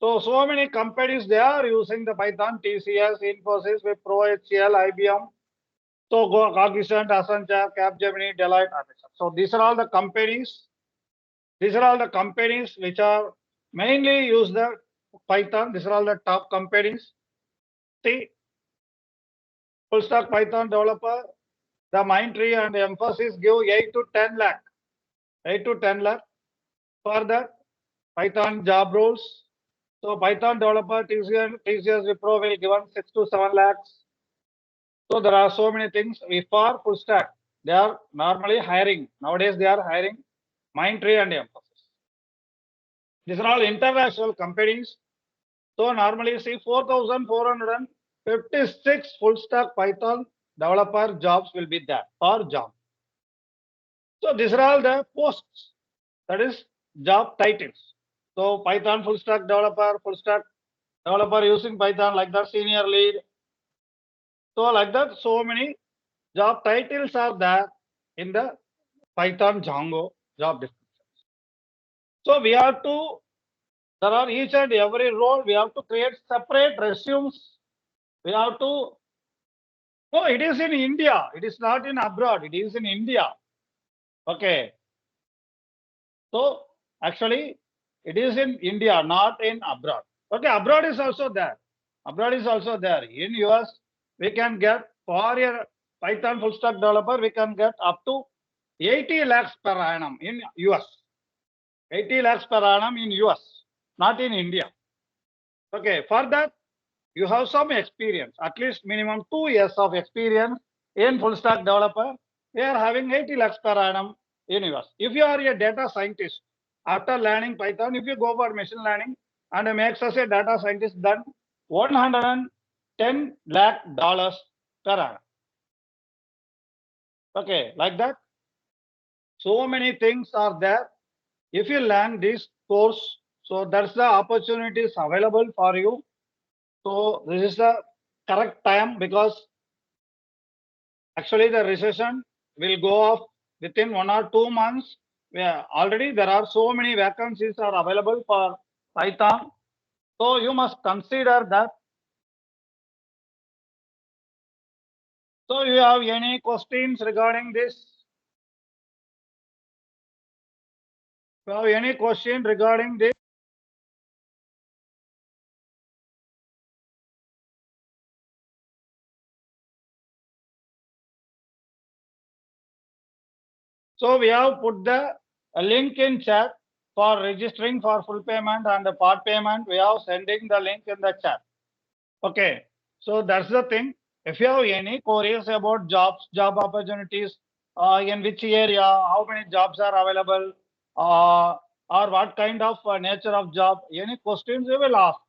So many companies, they are using the Python, TCS, Infosys, Wipro, HCL, IBM. So Cognizant, Accenture, Capgemini, Deloitte, etc. So these are all the companies. These are all the companies which are mainly use the Python. These are all the top companies. See, full stack Python developer, the Mindtree and Emphasis give 8 to 10 lakh. 8 to 10 lakh for the Python job roles. So Python developer TCS Wipro will given 6 to 7 lakhs. So there are so many things. If for full stack, they are normally hiring. Nowadays they are hiring Mindtree and Emphasis. These are all international companies. So normally see 4,456 full stack Python developer jobs will be there for job. So these are all the posts, that is job titles. So Python full stack developer using Python like that, senior lead. So like that, so many job titles are there in the Python Django job descriptions. So we have to, there are each and every role, we have to create separate resumes. We have to, no, it is in India. It is not in abroad. It is in India. Okay. So actually, it is in India, not in abroad. Okay, abroad is also there. Abroad is also there. In US, we can get for a Python full stack developer, we can get up to 80 lakhs per annum in US. 80 lakhs per annum in US, not in India. Okay, for that, you have some experience, at least minimum 2 years of experience in full stack developer. They are having 80 lakhs per annum in US. If you are a data scientist, after learning Python, if you go for machine learning and makes us a data scientist, then $110 lakh per annum. Okay, like that. So many things are there. If you learn this course, so that's the opportunities available for you. So this is the correct time because actually the recession will go off within 1 or 2 months. Already there are so many vacancies are available for Python. So you must consider that. So you have any questions regarding this? If you have any question regarding this? So we have put the link in chat for registering for full payment and the part payment. We are sending the link in the chat. Okay, so that's the thing. If you have any queries about jobs, job opportunities, in which area, how many jobs are available, or what kind of nature of job, any questions you will ask.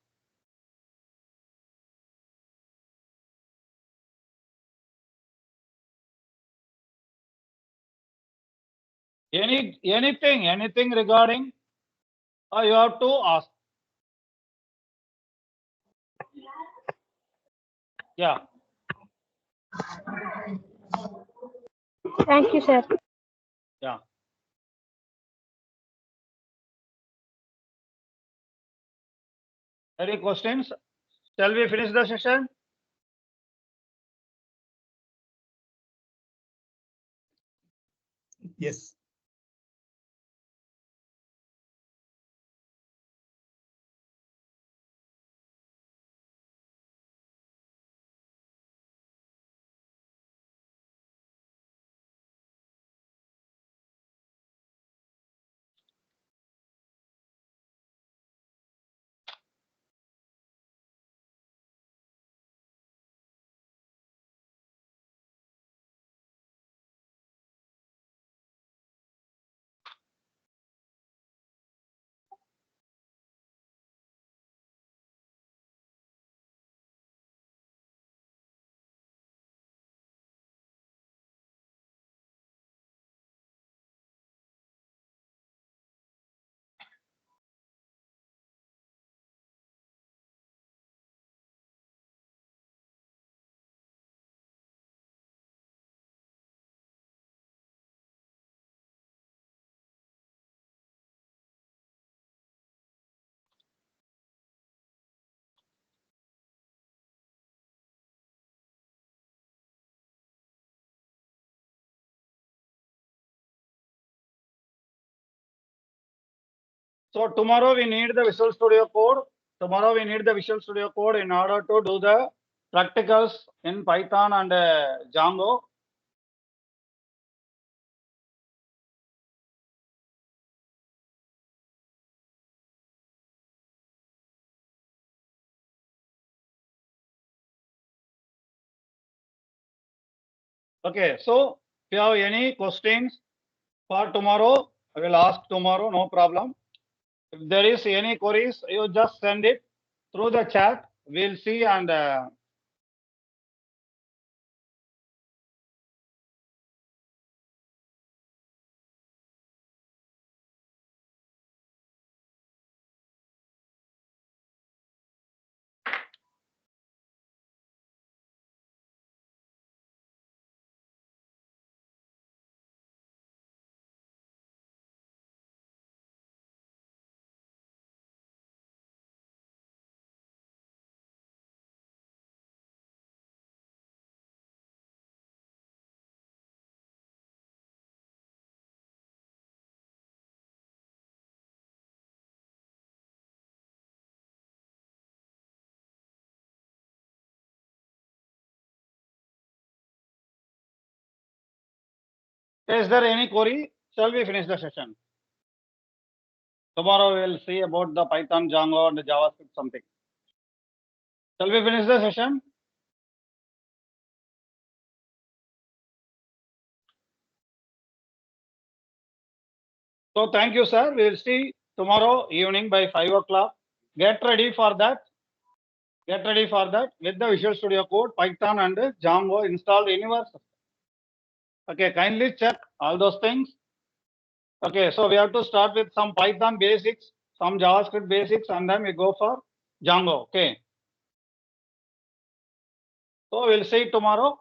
Anything regarding, you have to ask. Yeah. Thank you, sir. Yeah. Any questions? Shall we finish the session? Yes. So tomorrow we need the Visual Studio Code. Tomorrow we need the Visual Studio Code in order to do the practicals in Python and Django. Okay, so if you have any questions for tomorrow, I will ask tomorrow, no problem. If there is any queries, you just send it through the chat. We'll see and is there any query? Shall we finish the session? Tomorrow we'll see about the Python, Django, and the JavaScript something. Shall we finish the session? So thank you, sir. We'll see tomorrow evening by 5 o'clock. Get ready for that. Get ready for that with the Visual Studio Code, Python and Django installed in your system. Okay, kindly check all those things. Okay, so we have to start with some Python basics, some JavaScript basics, and then we go for Django. Okay. So we'll see tomorrow.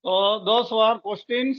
So those who are questions,